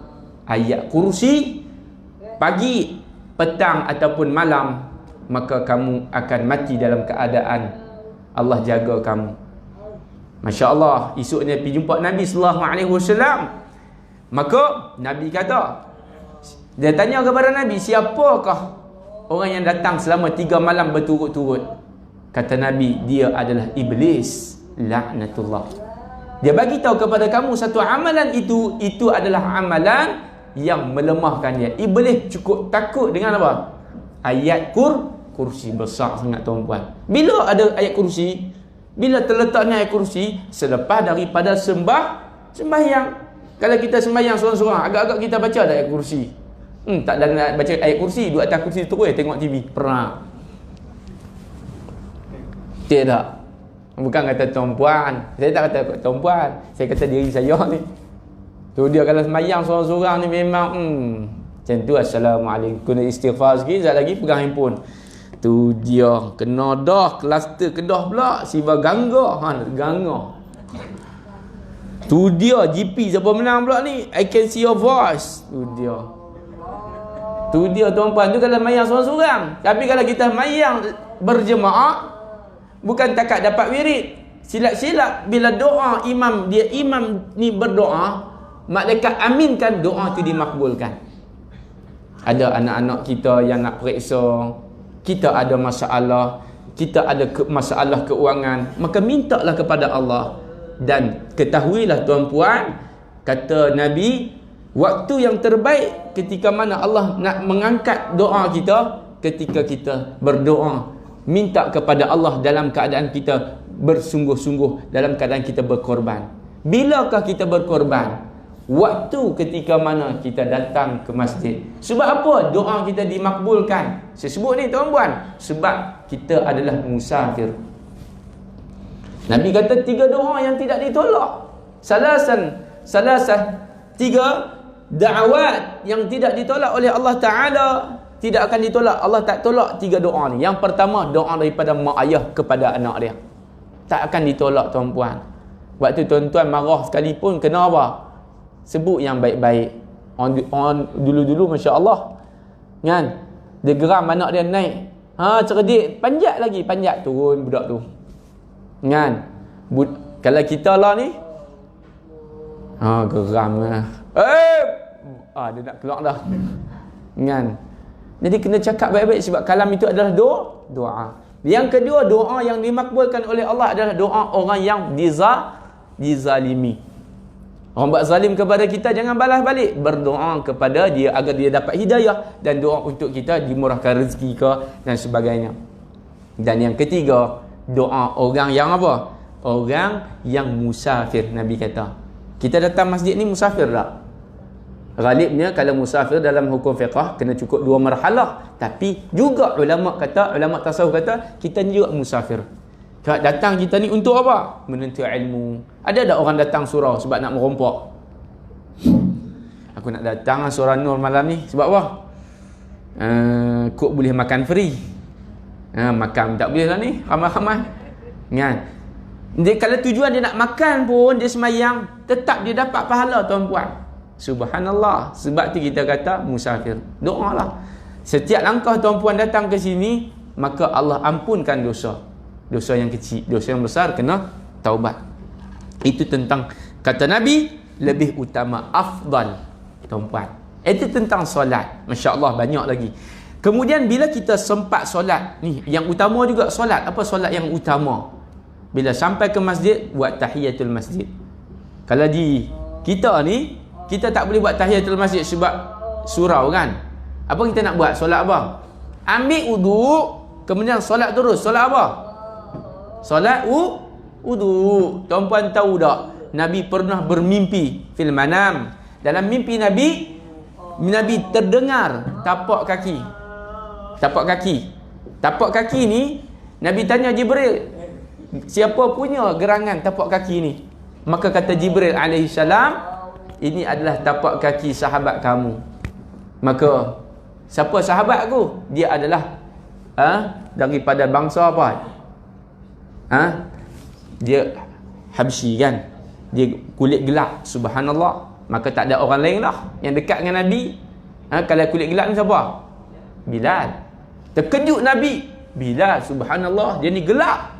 ayat kursi pagi, petang ataupun malam, maka kamu akan mati dalam keadaan Allah jaga kamu. Masya Allah. Esoknya pergi jumpa Nabi SAW. Maka Nabi kata, dia tanya kepada Nabi, siapakah orang yang datang selama 3 malam berturut-turut? Kata Nabi, dia adalah iblis, laknatullah. Dia bagi tahu kepada kamu satu amalan itu adalah amalan yang melemahkan dia. Iblis cukup takut dengan apa? Ayat kursi besar sangat tuan-puan. Bila ada ayat kursi? Bila terletaknya ayat kursi? Selepas daripada sembahyang. Kalau kita sembahyang seorang-seorang, agak-agak kita baca ada ayat kursi. Tak ada nak baca ayat kursi, duduk atas kursi terus tengok TV. Pernah? Tidak. Bukan kata tuan-puan. Saya tak kata tuan-puan. Saya kata diri saya ni. Tu dia kalau sembahyang seorang-seorang ni memang macam tu. Assalamualaikum. Kena istighfar sikit, sekejap lagi pegang handphone. Tu dia kena dah, kluster Kedah pula. Siva gangga. Gangga. Tu dia GP siapa menang pula ni? I can see your voice. Tu dia tuan-puan. Tu kalau mayang seorang-seorang. Tapi kalau kita mayang berjemaah, bukan takat dapat wirid. Silap-silap bila doa imam ni berdoa, malaikat aminkan doa tu dimakbulkan. Ada anak-anak kita yang nak periksa, kita ada masalah, kita ada masalah keuangan, maka mintalah kepada Allah. Dan ketahuilah tuan-puan, kata Nabi, waktu yang terbaik ketika mana Allah nak mengangkat doa kita, ketika kita berdoa, minta kepada Allah dalam keadaan kita bersungguh-sungguh, dalam keadaan kita berkorban. Bilakah kita berkorban? Waktu ketika mana kita datang ke masjid. Sebab apa doa kita dimakbulkan? Saya sebut ni tuan-puan, sebab kita adalah musafir. Nabi kata 3 doa yang tidak ditolak. Salasah 3 da'awat yang tidak ditolak oleh Allah Ta'ala, tidak akan ditolak. Allah tak tolak 3 doa ni. Yang pertama, doa daripada mak ayah kepada anak dia, tak akan ditolak tuan-puan. Waktu tuan-tuan marah sekalipun, kena apa? Sebut yang baik-baik. Orang dulu-dulu Masya Allah kan, dia geram anak dia naik, cerdik, panjat lagi, panjat, turun budak tu kan. Kalau kita lah ni, geram lah, dia nak keluar dah kan. Jadi kena cakap baik-baik, sebab kalam itu adalah doa. Yang kedua, doa yang dimakbulkan oleh Allah adalah doa orang yang dizalimi. Orang buat zalim kepada kita, jangan balas balik. Berdoa kepada dia agar dia dapat hidayah, dan doa untuk kita dimurahkan rezeki ke dan sebagainya. Dan yang ketiga, doa orang yang apa? Orang yang musafir. Nabi kata, kita datang masjid ni musafir tak? Ghalibnya kalau musafir dalam hukum fiqah kena cukup 2 marhalah. Tapi juga ulama tasawuf kata kita ni juga musafir. Datang kita ni untuk apa? Menuntut ilmu. Ada tak orang datang surau sebab nak merompak? Aku nak datang surau Nur malam ni sebab apa? Kok boleh makan free. Makan tak boleh lah ni, ramai-ramai kan. Dia kalau tujuan dia nak makan pun, dia semayang, tetap dia dapat pahala tuan-puan. Subhanallah. Sebab tu kita kata musafir. Doa lah. Setiap langkah tuan-puan datang ke sini, maka Allah ampunkan dosa. Dosa yang kecil, dosa yang besar kena taubat. Itu tentang, kata Nabi, lebih utama, afdal tuan-puan. Itu tentang solat. Masya Allah, banyak lagi. Kemudian bila kita sempat solat ni, yang utama juga solat. Apa solat yang utama? Bila sampai ke masjid, buat tahiyatul masjid. Kalau di kita ni, kita tak boleh buat tahiyatul masjid sebab surau kan. Apa kita nak buat? Solat apa? Ambil uduk, kemudian solat terus. Solat apa? Solat uduk. Tuan-puan tahu tak? Nabi pernah bermimpi fil manam. Dalam mimpi Nabi terdengar tapak kaki. Tapak kaki ni, Nabi tanya Jibril, siapa punya gerangan tapak kaki ni? Maka kata Jibril alaihissalam, ini adalah tapak kaki sahabat kamu. Maka siapa sahabat aku? Dia adalah daripada bangsa apa? Dia Habsyi kan. Dia kulit gelap. Subhanallah. Maka tak ada orang lain lah yang dekat dengan Nabi. Kalau kulit gelap ni siapa? Bilal. Terkejut Nabi. Bilal, subhanallah, dia ni gelap.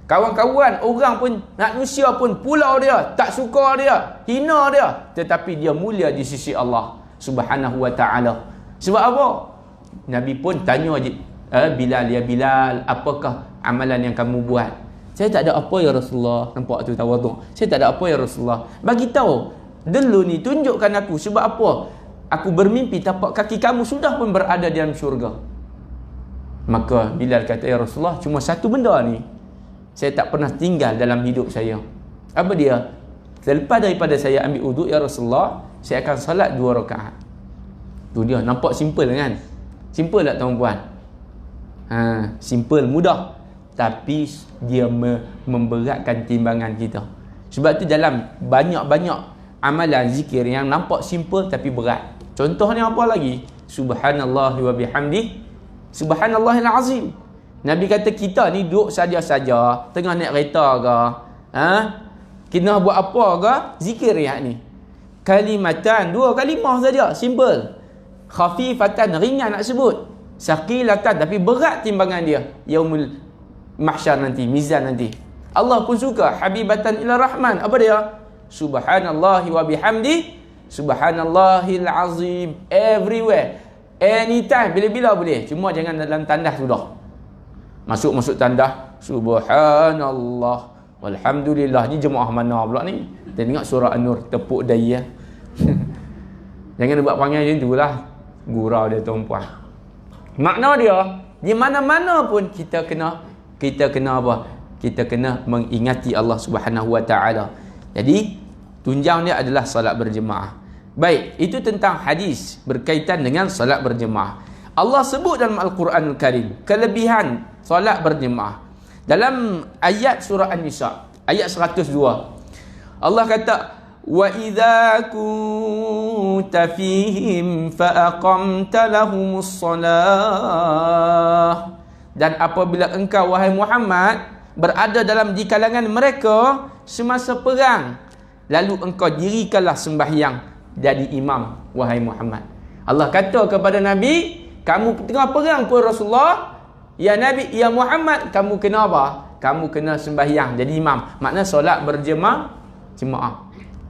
Kawan-kawan, orang pun, manusia pun, pulau dia tak suka dia, hina dia, tetapi dia mulia di sisi Allah Subhanahu wa ta'ala. Sebab apa? Nabi pun tanya Bilal, ya Bilal, apakah amalan yang kamu buat? Saya tak ada apa ya Rasulullah. Nampak tu tawaduk. Saya tak ada apa ya Rasulullah. Bagi tahu dulu ni, tunjukkan aku. Sebab apa? Aku bermimpi tapak kaki kamu sudah pun berada dalam syurga. Maka Bilal kata, ya Rasulullah, cuma satu benda ni saya tak pernah tinggal dalam hidup saya. Apa dia? Selepas daripada saya ambil uduk, ya Rasulullah, saya akan salat 2 rakaat. Tu dia. Nampak simple kan? Simple tak tuan-puan? Simple, mudah. Tapi dia memberatkan timbangan kita. Sebab tu dalam banyak-banyak amalan zikir yang nampak simple tapi berat. Contohnya apa lagi? Subhanallah wa bihamdih, Subhanallahil azim. Nabi kata kita ni duduk saja-saja, tengah naik kereta ke, Kena buat apa ke? Zikir riak ni. Kalimatan, 2 kalimah saja, simple. Khafifatan, ringan nak sebut. Saqilatan, tapi berat timbangan dia. Yaumul mahsyar nanti, mizan nanti. Allah pun suka. Habibatan ila rahman. Apa dia? Subhanallahi wa bihamdi. Subhanallahil azim. Everywhere. Anytime. Bila-bila boleh. Cuma jangan dalam tandas sudah. Masuk tandas. Subhanallah. Walhamdulillah. Ni jemaah mana pula ni? Kita tengok surah An-Nur. Tepuk daya. Jangan buat panggil macam tu lah. Gurau dia tuan-puan. Makna dia, di mana-mana pun kita kena apa? Kita kena mengingati Allah Subhanahu Wa Taala. Jadi tunjang dia adalah salat berjemaah. Baik, itu tentang hadis berkaitan dengan salat berjemaah. Allah sebut dalam Al-Quranul Karim kelebihan salat berjemaah. Dalam ayat surah An-Nisa, ayat 102. Allah kata, wa idza kunta fihim fa aqamta lahumus salah. Dan apabila engkau wahai Muhammad berada di kalangan mereka semasa perang, lalu engkau dirikanlah sembahyang, jadi imam wahai Muhammad. Allah kata kepada Nabi, kamu tengah perang pun Rasulullah, ya Nabi, ya Muhammad, kamu kena apa? Kamu kena sembahyang, jadi imam. Makna solat berjemaah.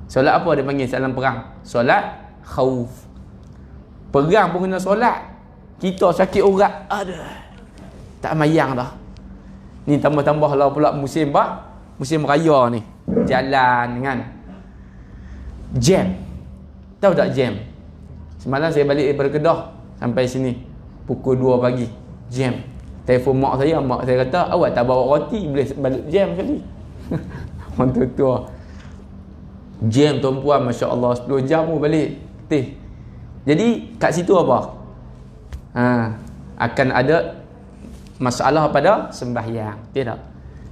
Solat apa dia panggil dalam perang? Solat khauf. Perang pun kena solat. Kita sakit urat, aduh, tak mayang dah. Ni tambah-tambah lah pula musim raya ni. Jalan kan. Jam. Tahu tak jam? Semalam saya balik daripada Kedah sampai sini pukul 2 pagi. Jam. Telefon mak saya kata, awak tak bawa roti, boleh balik jam sekali. Orang tua. Jam tuan-puan, Masya Allah, 10 jam pun balik. Jadi kat situ apa? Akan ada masalah pada sembahyang. Tidak.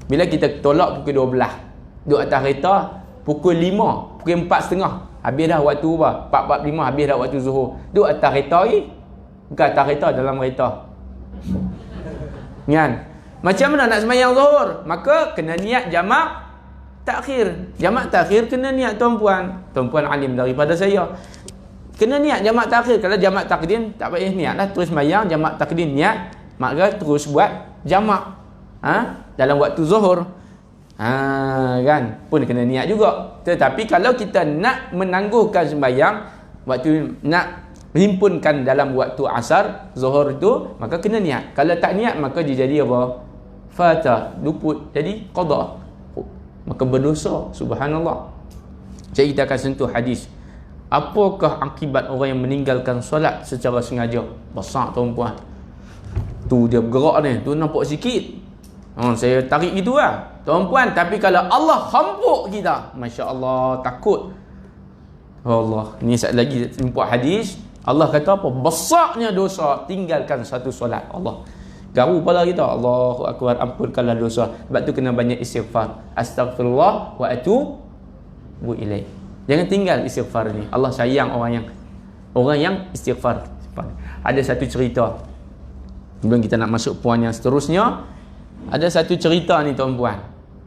Bila kita tolak pukul 12, duduk atas kereta pukul 5, pukul 4.30, habis dah waktu apa? 4.45 habis dah waktu zuhur. Duduk atas kereta lagi. Bukan atas kereta, dalam kereta. Kan? Macam mana nak sembahyang zuhur? Maka kena niat jamak takhir. Jamak takhir kena niat tuan-puan. Tuan-puan alim daripada saya. Kena niat jamak takhir. Kalau jamak takdim tak payah niat lah, terus sembahyang. Jamak takdim niat, maka terus buat jamak dalam waktu zuhur. Kan? Pun kena niat juga. Tetapi kalau kita nak menangguhkan sembahyang, waktu nak himpunkan dalam waktu asar, zuhur itu, maka kena niat. Kalau tak niat, maka dia jadi apa? Fata, luput, jadi qada. Maka berdosa, subhanallah. Jadi kita akan sentuh hadis. Apakah akibat orang yang meninggalkan solat secara sengaja? Besar tuan-puan. Tu dia bergerak ni, tu nampak sikit. Saya tarik gitu lah tuan-puan. Tapi kalau Allah hampuk kita, Masya Allah, takut. Allah, ni satu lagi nampak hadis. Allah kata apa? Besarnya dosa tinggalkan satu solat. Allah garu kepala kita. Allahu akbar, ampunkanlah dosa. Sebab tu kena banyak istighfar. Astaghfirullah wa atubu ilaih. Jangan tinggal istighfar ni. Allah sayang orang yang istighfar. Ada satu cerita. Sebelum kita nak masuk puan yang seterusnya, ada satu cerita ni tuan-puan.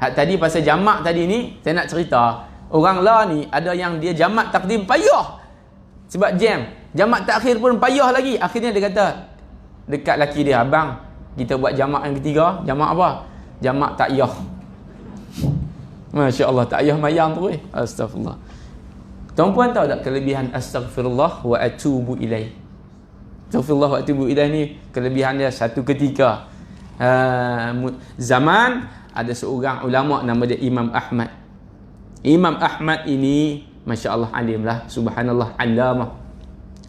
Hak tadi pasal jamak tadi ni, saya nak cerita. Orang lah ni ada yang dia jamak takdim payah. Sebab jam. Jamak takhir pun payah lagi. Akhirnya dia kata dekat laki dia, abang, kita buat jamak yang ketiga. Jamak apa? Jamak takyah. Masya Allah, takyah mayang tu. Astagfirullah. Tuan-puan tahu tak kelebihan astaghfirullah wa atubu ilaih? Astaghfirullah wa atubu ilaih ni kelebihan dia satu ketika. Zaman ada seorang ulama nama dia Imam Ahmad. Imam Ahmad ini Masya Allah alim lah. Subhanallah, alamah.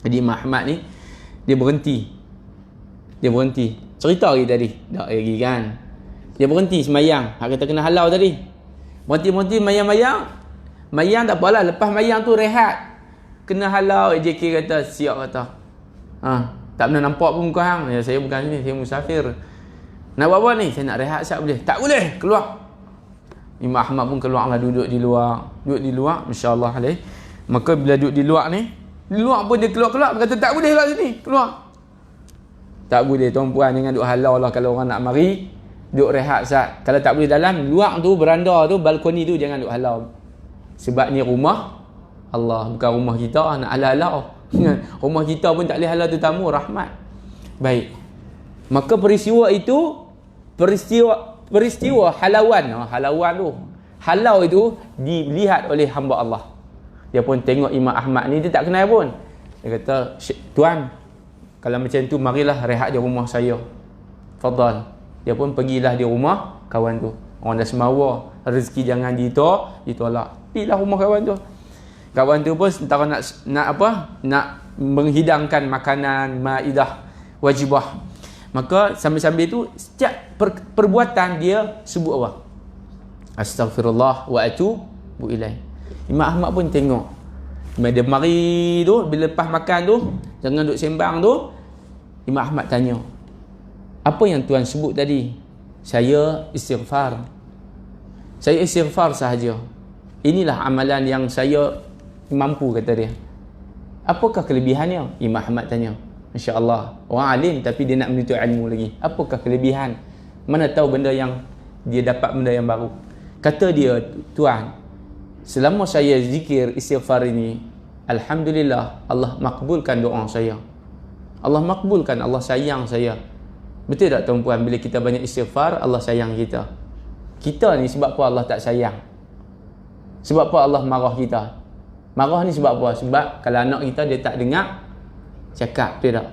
Jadi Imam Ahmad ni dia berhenti. Cerita lagi tadi. Tak lagi kan. Dia berhenti semayang. Hak kata kena halau tadi. Berhenti mayang tak apalah. Lepas mayang tu rehat. Kena halau. AJK kata siap kata. Tak pernah nampak pun muka hang. Ya, saya bukan ni, saya musafir. Nak buat apa ni? Saya nak rehat siap boleh. Tak boleh, keluar. Imam Ahmad pun keluarlah, duduk di luar, masya-Allah alaih. Maka bila duduk di luar ni, di luar pun dia keluar, berkata tak boleh lah sini, keluar. Tak boleh tuan-puan, jangan duduk halau lah kalau orang nak mari, duduk rehat sat. Kalau tak boleh dalam, luar tu, beranda tu, balkoni tu, jangan duduk halau. Sebab ni rumah Allah, bukan rumah kita nak halal. Rumah kita pun tak boleh halal tetamu, rahmat. Baik. Maka peristiwa itu peristiwa halauan. Halauan tu. Halau itu dilihat oleh hamba Allah. Dia pun tengok Imam Ahmad ni, dia tak kenal pun. Dia kata, "Tuan, kalau macam tu marilah rehat di rumah saya." Fadal. Dia pun pergilah di rumah kawan tu. Orang dah semawa, rezeki jangan ditolak. Pergilah rumah kawan tu. Kawan tu pun antara nak menghidangkan makanan, maidah, wajibah. Maka sambil-sambil tu setiap perbuatan dia sebut apa? Astaghfirullah wa atubu ilaih. Imam Ahmad pun tengok. Dia mari tu, bila lepas makan tu, jangan duduk sembang tu, Imam Ahmad tanya, "Apa yang tuan sebut tadi?" "Saya istighfar. Saya istighfar sahaja. Inilah amalan yang saya mampu," kata dia. "Apakah kelebihannya?" Imam Ahmad tanya. Masya Allah, orang alim tapi dia nak menuntut ilmu lagi. Apakah kelebihan? Mana tahu benda yang dia dapat benda yang baru. Kata dia, "Tuan, selama saya zikir istighfar ini, alhamdulillah Allah makbulkan doa saya. Allah makbulkan, Allah sayang saya." Betul tak tuan-puan, bila kita banyak istighfar, Allah sayang kita. Kita ni sebab apa Allah tak sayang? Sebab apa Allah marah kita? Marah ni sebab apa? Sebab kalau anak kita dia tak dengar cakap, betul tak?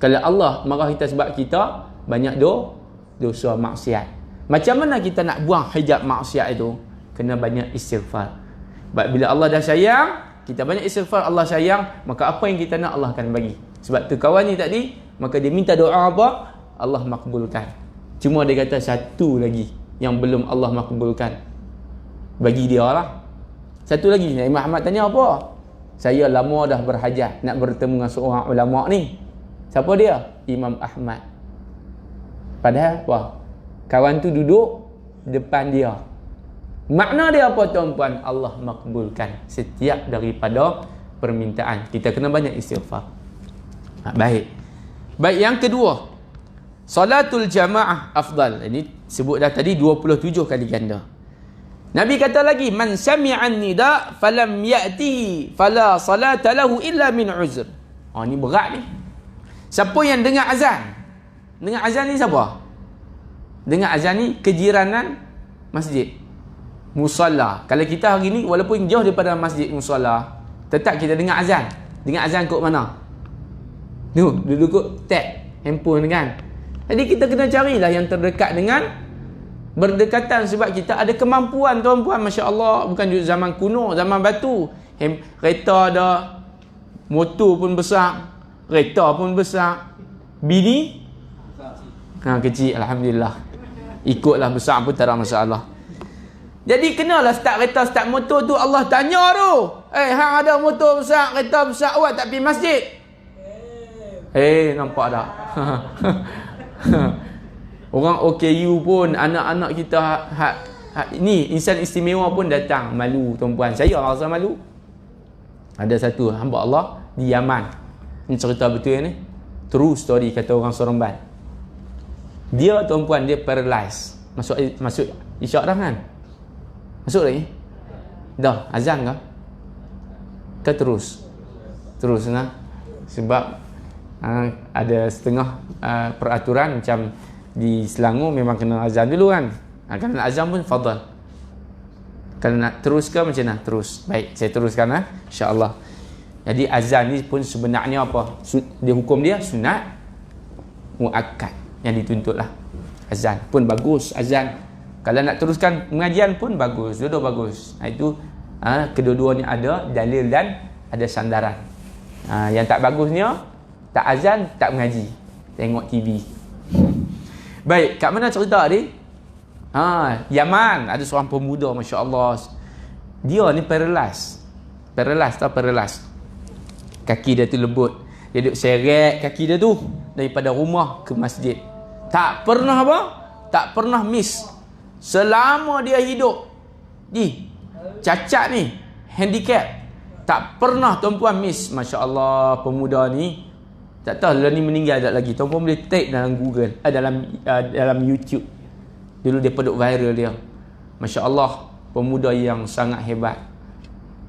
Kalau Allah marah kita sebab kita banyak dosa maksiat. Macam mana kita nak buang hijab maksiat itu? Kena banyak istighfar. Bila Allah dah sayang, kita banyak istighfar, Allah sayang, maka apa yang kita nak Allah akan bagi. Sebab tu kawan ni tadi, maka dia minta doa apa? Allah makbulkan. Cuma dia kata satu lagi yang belum Allah makbulkan. Bagi dia lah. Satu lagi, Imam Ahmad tanya apa? "Saya lama dah berhajat nak bertemu dengan seorang ulama ni." Siapa dia? Imam Ahmad. Padahal apa? Kawan tu duduk depan dia. Makna dia apa tuan-puan? Allah makbulkan setiap daripada permintaan. Kita kena banyak istighfar. Baik, yang kedua, salatul jamaah afdal. Ini sebut dah tadi 27 kali ganda. Nabi kata lagi, "Man sami'an nida falam ya'tihi fala salata lahu illa min uzr." Ni berat ni. Siapa yang dengar azan? Dengar azan ni siapa? Dengar azan ni kejiranan masjid, musalla. Kalau kita hari ni walaupun jauh daripada masjid musalla, tetap kita dengar azan. Dengar azan kot mana? Duduk kot tab handphone kan. Jadi kita kena carilah yang terdekat dengan berdekatan, sebab kita ada kemampuan tuan-puan, Masya Allah. Bukan zaman kuno, zaman batu. Kereta ada, motor pun besar, kereta pun besar, bini kecil, alhamdulillah. Ikutlah, besar pun tak ada masalah. Jadi kenalah start kereta, start motor tu Allah tanya tu, hang ada motor besar, kereta besar, awak tak pergi masjid? Nampak tak? Orang OKU pun, anak-anak kita ni insan istimewa pun datang, malu tuan-puan. Saya rasa malu. Ada satu hamba Allah di Yaman, ni cerita betul ni, true story kata orang Seremban. Dia tuan-puan, dia paralyzed. Masuk isyak dah kan? Masuk lagi? Dah azan ke? Ke terus nah. Sebab ada setengah peraturan macam di Selangor memang kena azan dulu kan. Kalau nak azan pun fadal. Kalau nak terus ke macam mana? Terus. Baik, saya teruskan insya-Allah. Jadi azan ni pun sebenarnya apa? Dia hukum dia sunat muakkad yang dituntutlah. Azan pun bagus, azan. Kalau nak teruskan pengajian pun bagus, dua-dua bagus. Itu kedua-duanya ada dalil dan ada sandaran. Yang tak bagusnya tak azan, tak mengaji, tengok TV. Baik, kat mana cerita ni? Yaman, ada seorang pemuda, Masya Allah. Dia ni paralyzed. Kaki dia tu lembut. Dia duduk seret kaki dia tu daripada rumah ke masjid. Tak pernah apa? Tak pernah miss. Selama dia hidup. Cacat ni, handicap. Tak pernah tuan-puan miss. Masya Allah, pemuda ni. Tak tahu lah ni meninggal tak lagi. Tuan-puan boleh type dalam Google, dalam YouTube. Dulu dia peduk viral dia. Masya Allah, pemuda yang sangat hebat.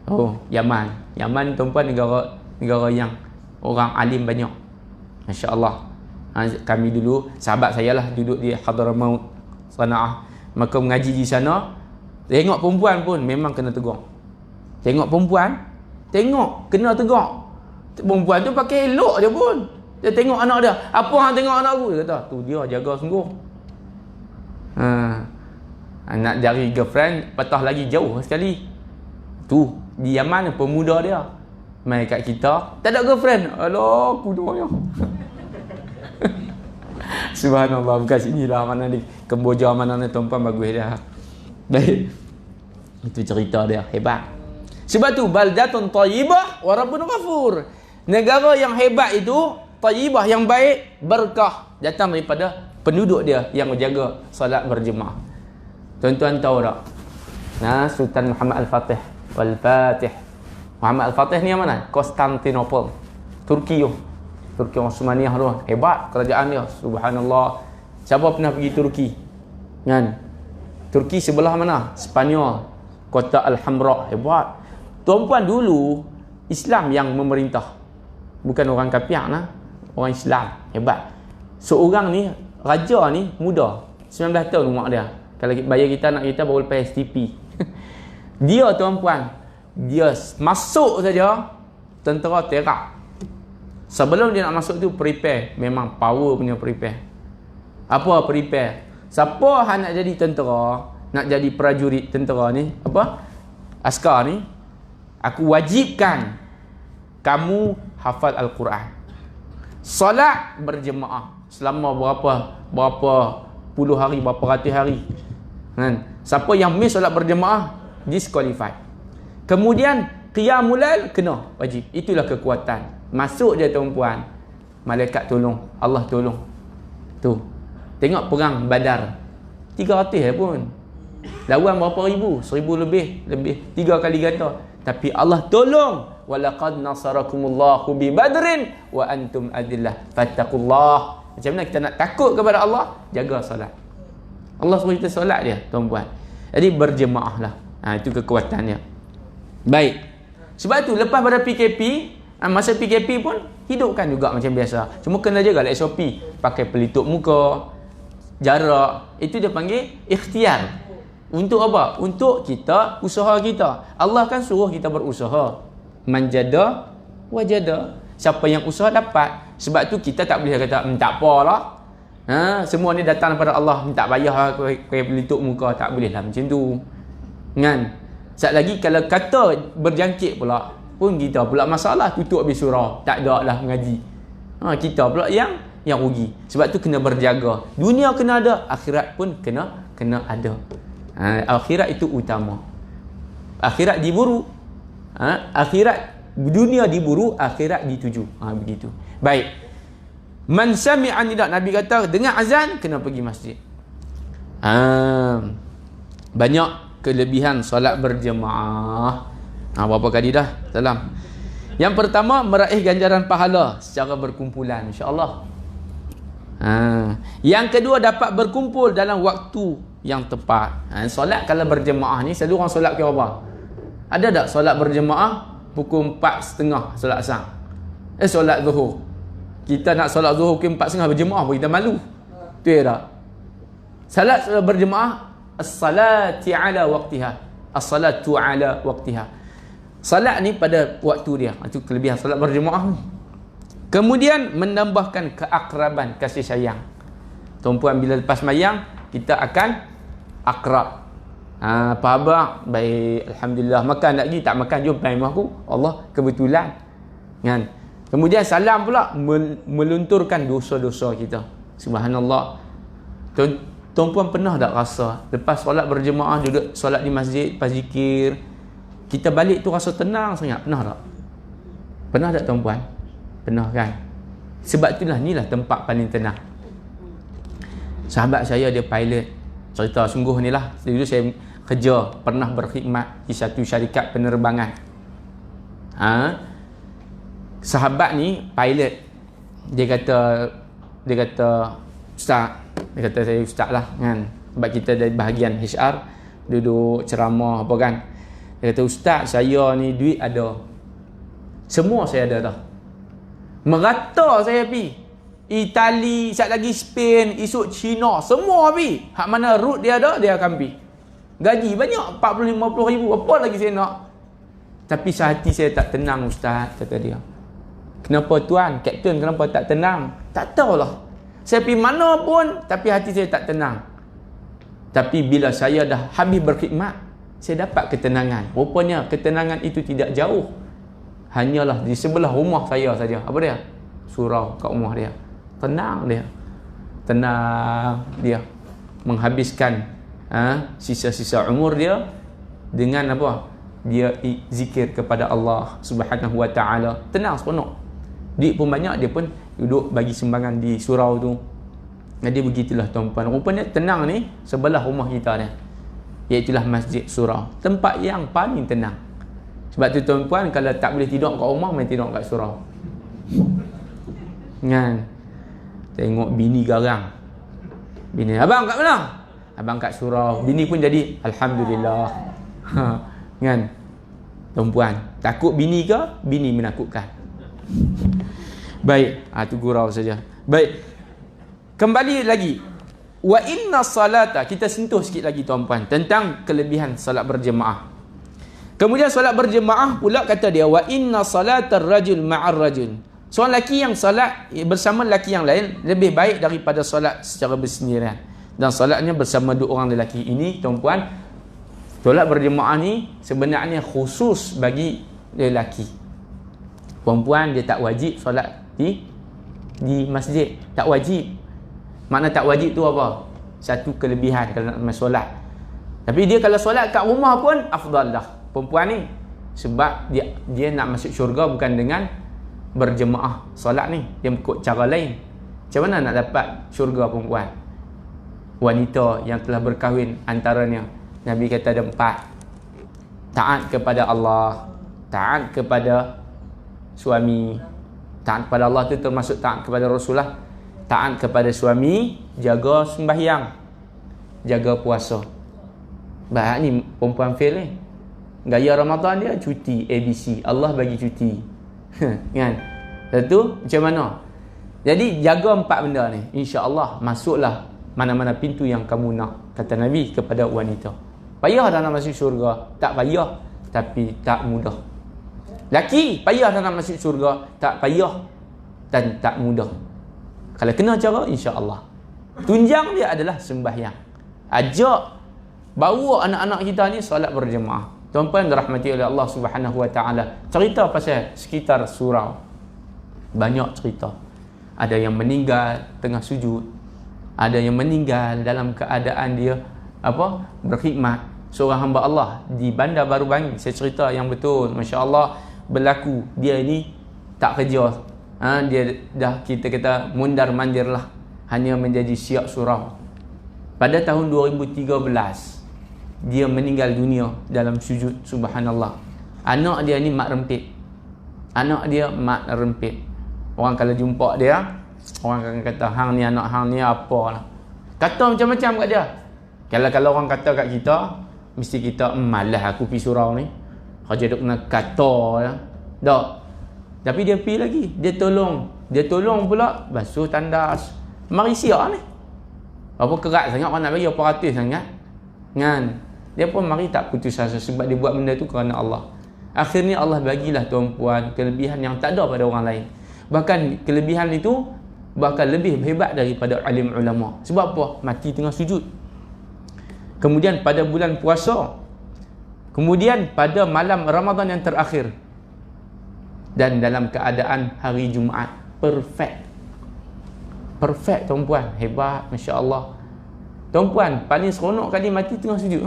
Oh, Yaman. Yaman tuan-puan negara yang orang alim banyak. Masya-Allah. Kami dulu, sahabat saya lah duduk di Hadramaut, Sanaah. Maka mengaji di sana, tengok perempuan pun memang kena tegur. Tengok perempuan, kena tegur. Perempuan tu pakai elok dia pun. Dia tengok anak dia. Apa hang tengok anak aku? Dia kata, tu dia jaga sungguh. Nak cari girlfriend, patah lagi jauh sekali. Tu, di Yaman pemuda dia. Mai kat kita, tak ada girlfriend. Alah, kudanya. Subhanallah, bukan sinilah mana ni. Kemboja mana ni tuan-puan bagus dia. Baik. Itu cerita dia, hebat. Sebab tu, baldatun tayyibah wa rabbun ghafur. Negara yang hebat itu, tayyibah yang baik, berkah. Datang daripada penduduk dia yang menjaga solat berjemaah. Tuan-tuan tahu tak? Sultan Muhammad Al-Fatih. Wal-Fatih. Muhammad Al-Fatih ni yang mana? Konstantinopel. Turki tu. Turki Osmaniyah tu. Hebat kerajaan dia. Subhanallah. Siapa pernah pergi Turki? Kan? Turki sebelah mana? Spanyol. Kota Al-Hamra. Hebat. Tuan-puan dulu, Islam yang memerintah. Bukan orang kafir lah. Orang Islam. Hebat. Seorang ni, raja ni muda. 19 tahun umur dia. Kalau bayar kita, anak kita baru lepas STP. Dia tuan-puan, dia masuk saja tentera terak. Sebelum dia nak masuk tu prepare, memang power punya prepare. Apa prepare? Siapa yang nak jadi tentera, nak jadi prajurit tentera ni, apa? Askar ni, aku wajibkan kamu hafal Al-Quran. Solat berjemaah selama berapa puluh hari, berapa ratus hari. Kan? Siapa yang miss solat berjemaah disqualified. Kemudian qiyamul lail kena wajib. Itulah kekuatan. Masuk dia tuan-puan, malaikat tolong, Allah tolong. Tu. Tengok perang Badar. 300 pun. Lawan berapa ribu? 1000 lebih, 3 kali ganda. Tapi Allah tolong. Walaqad nasarakumullahu bi badrin wa antum adillah. Fattaqullah. Macam mana kita nak takut kepada Allah? Jaga solat. Allah suruh kita solat dia, tuan-puan. Jadi berjemaah lah. Itu kekuatannya. Baik. Sebab tu lepas pada PKP, masa PKP pun hidupkan juga macam biasa. Cuma kena jaga lah SOP. Pakai pelitup muka, jarak. Itu dia panggil ikhtiar. Untuk apa? Untuk kita, usaha kita. Allah kan suruh kita berusaha. Manjada wajada. Siapa yang usaha dapat. Sebab tu kita tak boleh kata tak apalah. Semua ni datang daripada Allah, tak payah pakai pelitup muka, tak boleh lah macam tu. Kan? Sat lagi kalau kata berjangkit pula, pun kita pula masalah, tutup habis surau, tak ada lah mengaji. Kita pula yang rugi. Sebab tu kena berjaga. Dunia kena ada, akhirat pun kena ada. Akhirat itu utama. Akhirat diburu. Dunia diburu, akhirat dituju. Begitu. Baik. Man sami'a nida, Nabi kata dengar azan kena pergi masjid. Banyak kelebihan solat berjemaah. Berapa kali dah salam. Yang pertama, meraih ganjaran pahala secara berkumpulan, insya-Allah. Yang kedua, dapat berkumpul dalam waktu yang tepat. Solat kalau berjemaah ni selalu orang solat kira apa? Ada tak solat berjemaah pukul 4.30 solat asar? Solat zuhur. Kita nak solat zuhur pukul 4.30 berjemaah pun kita malu. Tu ya tak? Salat berjemaah, as-salati ala waqtiha. As-salatu ala waqtiha. Salat ni pada waktu dia. Itu kelebihan salat berjemaah. Kemudian menambahkan keakraban, kasih sayang. Tuan-puan bila lepas mayang, kita akan akrab. Apa abang? Baik, alhamdulillah. Makan lagi, tak makan, jom main rumah aku. Allah, kebetulan. Kan? Kemudian salam pula melunturkan dosa-dosa kita. Subhanallah. Tuan-puan pernah tak rasa lepas solat berjemaah, duduk solat di masjid, lepas zikir, kita balik tu rasa tenang sangat? Pernah tak? Pernah tak tuan-puan? Pernah kan? Sebab itulah inilah tempat paling tenang. Sahabat saya dia pilot. Cerita sungguh ni lah. Dulu saya kerja, pernah berkhidmat di satu syarikat penerbangan. Sahabat ni pilot. Dia kata ustaz, dia kata saya ustaz lah kan, sebab kita dari bahagian HR duduk ceramah apa kan. Dia kata, ustaz, saya ni duit ada. Semua saya ada dah. Merata saya pergi. Itali, sat lagi Spain, esok China, semua pergi. Hak mana root dia ada, dia akan pergi. Gaji banyak, 40-50 ribu, apa lagi saya nak? Tapi sehati saya tak tenang, ustaz, kata dia. Kenapa tuan? Kapten kenapa tak tenang? Tak tahulah. Saya pergi mana pun, tapi hati saya tak tenang. Tapi bila saya dah habis berkhidmat, saya dapat ketenangan. Rupanya ketenangan itu tidak jauh. Hanyalah di sebelah rumah saya saja. Apa dia? Surau kat rumah dia. Tenang dia. Tenang dia. Menghabiskan sisa-sisa umur dia dengan apa? Dia zikir kepada Allah Subhanahu wa ta'ala. Tenang sepenuh. Duit pun banyak, dia pun duduk bagi sumbangan di surau tu. Jadi begitulah tuan-puan. Rupanya tenang ni sebelah rumah kita dia. Iaitulah Masjid Surau. Tempat yang paling tenang. Sebab tu tuan-puan, kalau tak boleh tidur kat rumah, main tidur kat surau. Kan? Tengok bini garang. Bini, abang kat mana? Abang kat surau. Bini pun jadi, alhamdulillah. Kan? Tuan-puan, takut bini ke? Bini menakutkan. Baik, tu gurau saja. Baik. Kembali lagi. Wa inna salata, kita sentuh sikit lagi tuan-puan tentang kelebihan salat berjemaah. Kemudian salat berjemaah pula kata dia, wa inna salatar rajul ma'ar rajul. Seorang lelaki yang salat bersama lelaki yang lain lebih baik daripada salat secara bersendirian. Dan salatnya bersama dua orang lelaki ini tuan-puan, salat berjemaah ni sebenarnya khusus bagi lelaki. Perempuan dia tak wajib solat di masjid, tak wajib. Makna tak wajib tu apa? Satu kelebihan kalau nak solat. Tapi dia kalau solat kat rumah pun afdal dah perempuan ni. Sebab dia nak masuk syurga bukan dengan berjemaah solat ni, dia ikut cara lain. Macam mana nak dapat syurga perempuan? Wanita yang telah berkahwin antaranya, Nabi kata ada 4. Taat kepada Allah, taat kepada suami. Taat kepada Allah tu termasuk taat kepada Rasulullah. Taat kepada suami, jaga sembahyang, jaga puasa. Baik ni perempuan fail ni. Gaya Ramadan dia cuti ABC, Allah bagi cuti. Kan? Lepas macam mana? Jadi jaga 4 benda ni. Insya-Allah masuklah mana-mana pintu yang kamu nak, kata Nabi kepada wanita. Payah dah nak masuk syurga? Tak payah, tapi tak mudah. Laki payah dah nak masuk syurga? Tak payah dan tak mudah. Kalau kena cara, insya-Allah. Tunjang dia adalah sembahyang. Ajak, bawa anak-anak kita ni solat berjemaah. Tuan-puan dirahmati oleh Allah Subhanahu wa ta'ala. Cerita pasal sekitar surau. Banyak cerita. Ada yang meninggal tengah sujud. Ada yang meninggal dalam keadaan dia berkhidmat. Seorang hamba Allah di Bandar Baru Bangi. Saya cerita yang betul. Masya Allah berlaku. Dia ni tak kerja. Dia dah, kita kata mundar mandir lah, hanya menjadi syiak surau. Pada tahun 2013 dia meninggal dunia dalam sujud. Subhanallah. Anak dia ni mak rempit. Anak dia mak rempit. Orang kalau jumpa dia, orang akan kata hang ni anak hang ni apalah. Kata macam-macam kat dia. Kalau orang kata kat kita, mesti kita malas aku pergi surau ni. Kerja duk kena kata ya. Tak. Tapi dia pergi lagi. Dia tolong pula basuh tandas. Mari siap ni. Apa kerat sangat orang nak bagi, apa ratus sangat. Kan? Dia pun mari tak putus asa sebab dia buat benda tu kerana Allah. Akhirnya Allah bagilah tuan-puan kelebihan yang tak ada pada orang lain. Bahkan kelebihan itu bahkan lebih hebat daripada alim ulama. Sebab apa? Mati tengah sujud. Kemudian pada bulan puasa. Kemudian pada malam Ramadan yang terakhir. Dan dalam keadaan hari Jumaat. Perfect tuan-puan. Hebat, Masya Allah. Tuan-puan, paling seronok kali mati tengah sujud.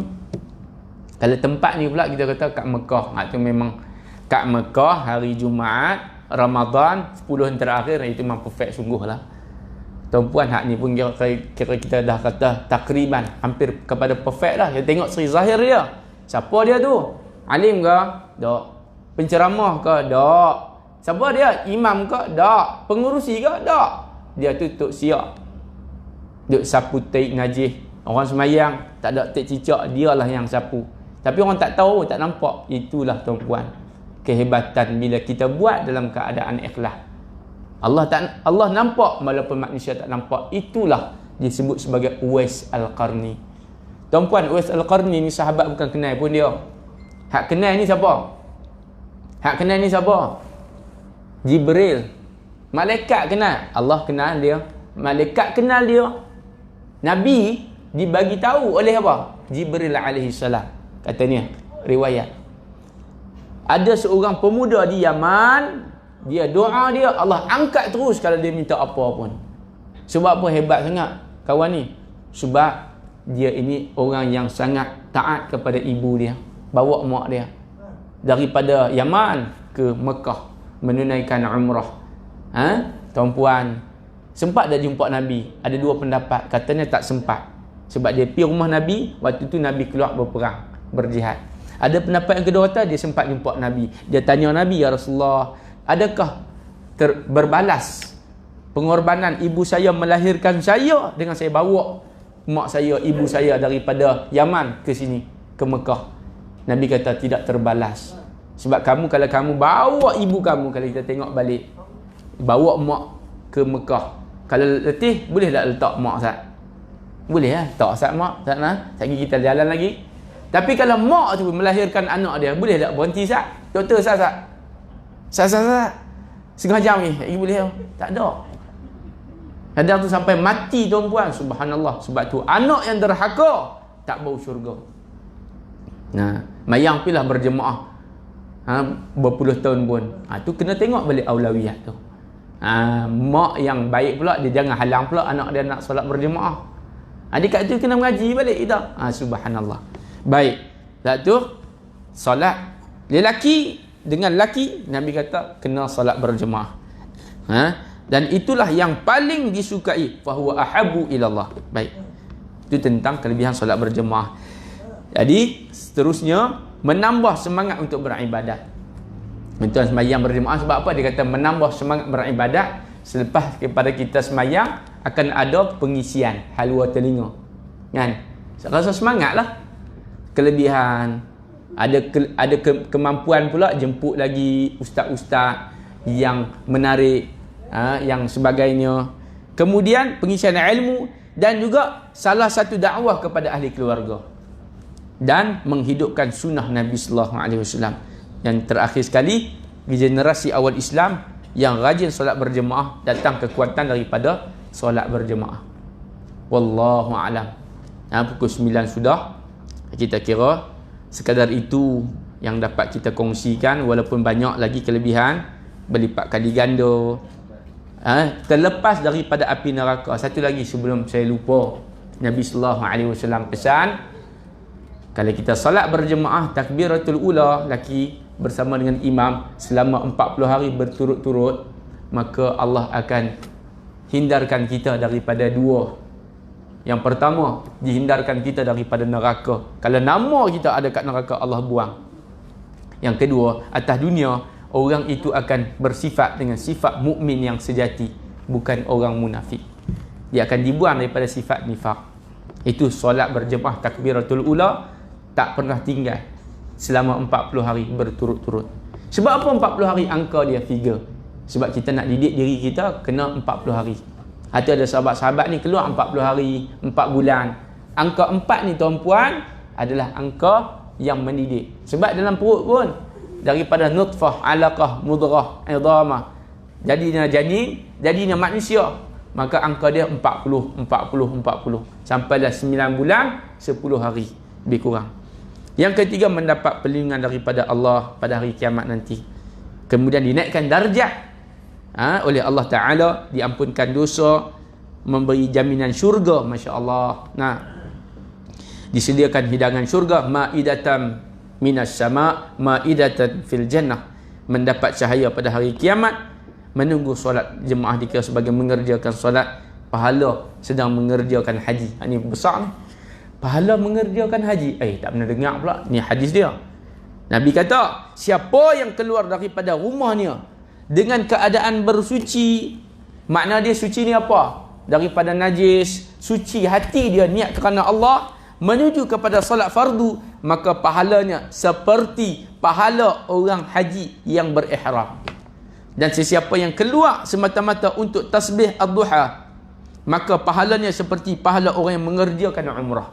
Kalau tempat ni pula kita kata kat Mekah. Itu memang kat Mekah hari Jumaat Ramadan 10 yang terakhir, itu memang perfect sungguh lah. Tuan-puan, hak ni pun kira kita dah kata takriban hampir kepada perfect lah. Kita tengok Sri Zahir dia. Siapa dia tu? Alim ke? Tak. Penceramah ke? Tak. Siapa dia? Imam ke? Tak. Pengurusi ke? Tak. Dia tu tok siap. Duk sapu taik najis. Orang semayang tak ada tek cicak, dialah yang sapu. Tapi orang tak tahu, tak nampak. Itulah tuan-puan, kehebatan bila kita buat dalam keadaan ikhlas. Allah nampak walaupun manusia tak nampak. Itulah disebut sebagai Uwais Al-Qarni. Tuan-puan, Uwais Al-Qarni ni sahabat bukan kenal pun dia. Hak kenal ni siapa? Jibril. Malaikat kenal, Allah kenal dia. Malaikat kenal dia. Nabi dibagi tahu oleh apa? Jibril alaihi salam. Katanya riwayat, ada seorang pemuda di Yaman, dia doa dia Allah angkat terus kalau dia minta apa pun. Sebab apa hebat sangat kawan ni? Sebab dia ini orang yang sangat taat kepada ibu dia, bawa mak dia daripada Yaman ke Mekah menunaikan umrah. Tuan-puan, sempat dah jumpa Nabi? Ada dua pendapat. Katanya tak sempat, sebab dia pergi rumah Nabi, waktu tu Nabi keluar berperang, berjihad. Ada pendapat yang kedua kata dia sempat jumpa Nabi. Dia tanya Nabi, ya Rasulullah, adakah berbalas pengorbanan ibu saya melahirkan saya dengan saya bawa mak saya, ibu saya daripada Yaman ke sini, ke Mekah? Nabi kata tidak terbalas. Sebab kamu, kalau kamu bawa ibu kamu, kalau kita tengok balik, bawa mak ke Mekah, kalau letih boleh tak letak mak Ustaz? Boleh lah, letak Ustaz mak, Ustaz nah, sekali kita jalan lagi. Tapi kalau mak tu melahirkan anak dia, boleh tak berhenti Ustaz? Doktor Ustaz, setengah jam ni, lagi boleh tak? Tak ada. Kadang tu sampai mati tuan-puan, subhanallah. Sebab tu anak yang derhaka tak bau syurga. Nah, mayang pilah berjemaah berpuluh tahun pun. Tu kena tengok balik aulawiyat tu. Mak yang baik pula, dia jangan halang pula anak dia nak solat berjemaah. Dekat tu kena mengaji balik kita. Subhanallah. Baik. Lepas tu solat lelaki dengan lelaki, Nabi kata kena solat berjemaah. Dan itulah yang paling disukai, fahuwa ahabu ilallah. Baik. Itu tentang kelebihan solat berjemaah. Jadi seterusnya menambah semangat untuk beribadat. Tuan sembahyang berjemaah sebab apa? Dia kata menambah semangat beribadat. Selepas kepada kita sembahyang akan ada pengisian halwa telinga. Kan? Rasa semangat lah. Kelebihan. Ada kemampuan pula jemput lagi ustaz-ustaz yang menarik, yang sebagainya. Kemudian pengisian ilmu dan juga salah satu dakwah kepada ahli keluarga dan menghidupkan sunnah Nabi sallallahu alaihi wasallam. Yang terakhir sekali, di generasi awal Islam yang rajin solat berjemaah, datang kekuatan daripada solat berjemaah. Wallahu alam. Pukul 9 sudah. Kita kira sekadar itu yang dapat kita kongsikan, walaupun banyak lagi kelebihan berlipat kali ganda. Terlepas daripada api neraka. Satu lagi sebelum saya lupa, Nabi sallallahu alaihi wasallam pesan, kalau kita salat berjemaah takbiratul ula laki bersama dengan imam selama 40 hari berturut-turut, maka Allah akan hindarkan kita daripada dua. Yang pertama, dihindarkan kita daripada neraka. Kalau nama kita ada kat neraka, Allah buang. Yang kedua, atas dunia orang itu akan bersifat dengan sifat mukmin yang sejati, bukan orang munafik. Dia akan dibuang daripada sifat nifaq. Itu solat berjemaah takbiratul ula tak pernah tinggal selama 40 hari berturut-turut. Sebab apa 40 hari angka dia figure? Sebab kita nak didik diri kita kena 40 hari. Ada sahabat-sahabat ni keluar 40 hari, 4 bulan. Angka 4 ni tuan-puan adalah angka yang mendidik. Sebab dalam perut pun daripada nutfah, alaqah, mudghah, idhamah, jadinya janin, jadinya manusia. Maka angka dia 40 sampailah 9 bulan 10 hari lebih kurang. Yang ketiga, mendapat perlindungan daripada Allah pada hari kiamat nanti. Kemudian dinaikkan darjat oleh Allah Ta'ala, diampunkan dosa, memberi jaminan syurga, Masya Allah. Disediakan hidangan syurga, ma'idatan minas sama, ma'idatan fil jannah. Mendapat cahaya pada hari kiamat. Menunggu solat jemaah dikira sebagai mengerjakan solat. Pahala sedang mengerjakan haji. Ini besar ni. Pahala mengerjakan haji. Tak pernah dengar pula. Ni hadis dia. Nabi kata, siapa yang keluar daripada rumahnya dengan keadaan bersuci, makna dia suci ni apa? Daripada najis, suci hati dia, niat kerana Allah, menuju kepada solat fardu, maka pahalanya seperti pahala orang haji yang berihram. Dan sesiapa yang keluar semata-mata untuk tasbih ad-duha, maka pahalanya seperti pahala orang yang mengerjakan umrah.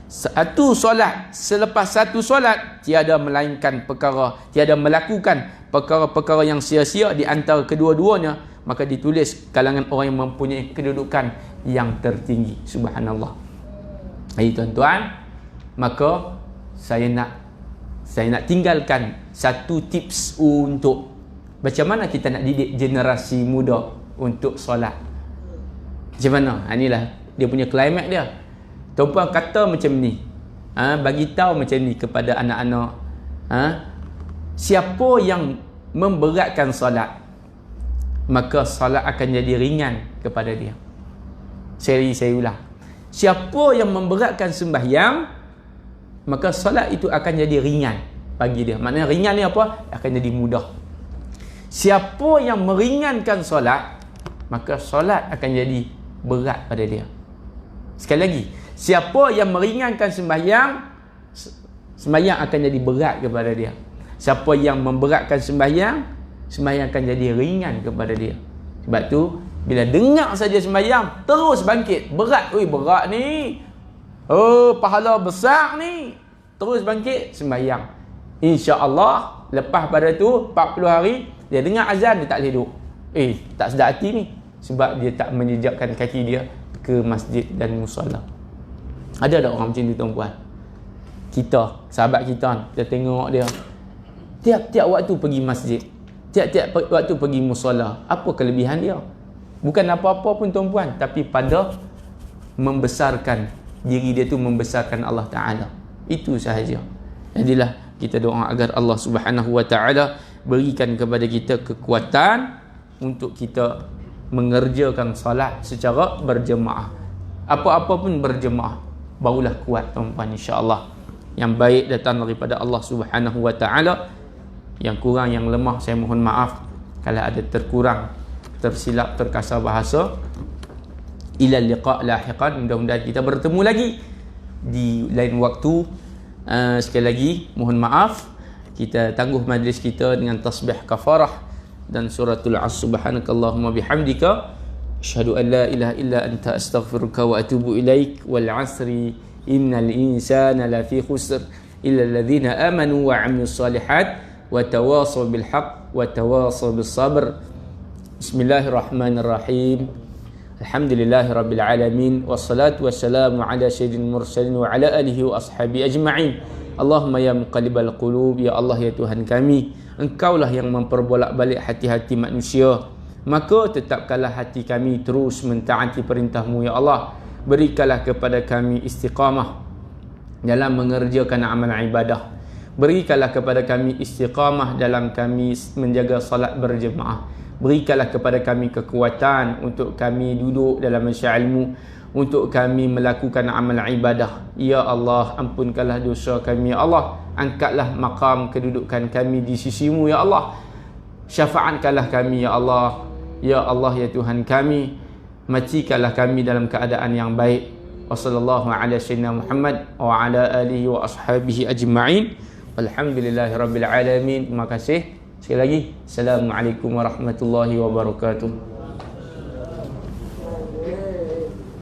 Satu solat selepas satu solat, tiada melainkan perkara, tiada melakukan perkara-perkara yang sia-sia di antara kedua-duanya, maka ditulis kalangan orang yang mempunyai kedudukan yang tertinggi. Subhanallah. Hai tuan-tuan, maka saya nak tinggalkan satu tips untuk macam mana kita nak didik generasi muda untuk solat. Macam mana? Inilah dia punya climax dia. Tuan-puan kata macam ni, bagi tahu macam ni kepada anak-anak, siapa yang memberatkan solat, maka solat akan jadi ringan kepada dia. Saya ulang, siapa yang memberatkan sembahyang, maka solat itu akan jadi ringan bagi dia. Maknanya ringan ni apa? Akan jadi mudah. Siapa yang meringankan solat, maka solat akan jadi berat pada dia. Sekali lagi, siapa yang meringankan sembahyang, sembahyang akan jadi berat kepada dia. Siapa yang memberatkan sembahyang, sembahyang akan jadi ringan kepada dia. Sebab tu bila dengar saja sembahyang, terus bangkit. Berat, berat ni. Oh, pahala besar ni. Terus bangkit sembahyang. InsyaAllah lepas pada tu 40 hari dia dengar azan, dia tak boleh duduk. Tak sedar hati ni. Sebab dia tak menjejakkan kaki dia ke masjid dan musalla. Ada tak orang macam tu tuan-puan? Kita, sahabat kita tengok dia tiap-tiap waktu pergi masjid, tiap-tiap waktu pergi musalla. Apa kelebihan dia? Bukan apa-apa pun tuan-puan, tapi pada membesarkan diri dia tu, membesarkan Allah Ta'ala. Itu sahaja. Jadilah kita doa agar Allah Subhanahu Wa Ta'ala berikan kepada kita kekuatan untuk kita mengerjakan salat secara berjemaah. Apa-apa pun berjemaah, barulah kuat tuan-puan, insya-Allah. Yang baik datang daripada Allah Subhanahu Wa Ta'ala. Yang kurang, yang lemah, saya mohon maaf kalau ada terkurang, tersilap, terkasar bahasa. Ila liqa' lahiqan. Mudah-mudahan kita bertemu lagi di lain waktu. Sekali lagi mohon maaf. Kita tangguh majlis kita dengan tasbih kafarah dan suratul As. Subhanakallahumma bihamdika asyhadu an la ilaha illa anta astaghfiruka wa atubu ilaik. Wal 'asri innal insana lafi khusr illa alladhina amanu wa 'amilus solihat wa tawasaw bil haqq wa tawasaw bis sabr. Bismillahirrahmanirrahim. Alhamdulillahirabbil alamin wassalatu wassalamu ala sayyidil mursalin wa ala alihi wa ashabi ajma'in. Allahumma ya muqallibal qulub, ya Allah ya Tuhan kami, Engkaulah yang memperbolak-balik hati-hati manusia, maka tetapkanlah hati kami terus mentaati perintah-Mu ya Allah. Berikanlah kepada kami istiqamah dalam mengerjakan amal ibadah. Berikanlah kepada kami istiqamah dalam kami menjaga salat berjemaah. Berikanlah kepada kami kekuatan untuk kami duduk dalam majlis ilmu, untuk kami melakukan amal ibadah. Ya Allah, ampunkanlah dosa kami ya Allah. Angkatlah maqam kedudukan kami di sisi-Mu ya Allah. Syafaatkanlah kami ya Allah. Ya Allah ya Tuhan kami, matikanlah kami dalam keadaan yang baik. Wassallallahu ala sayyidina Muhammad wa ala alihi wa ashabihi ajma'in. Walhamdulillahirabbil alamin. Terima kasih. Sekali lagi, Assalamualaikum warahmatullahi wabarakatuh.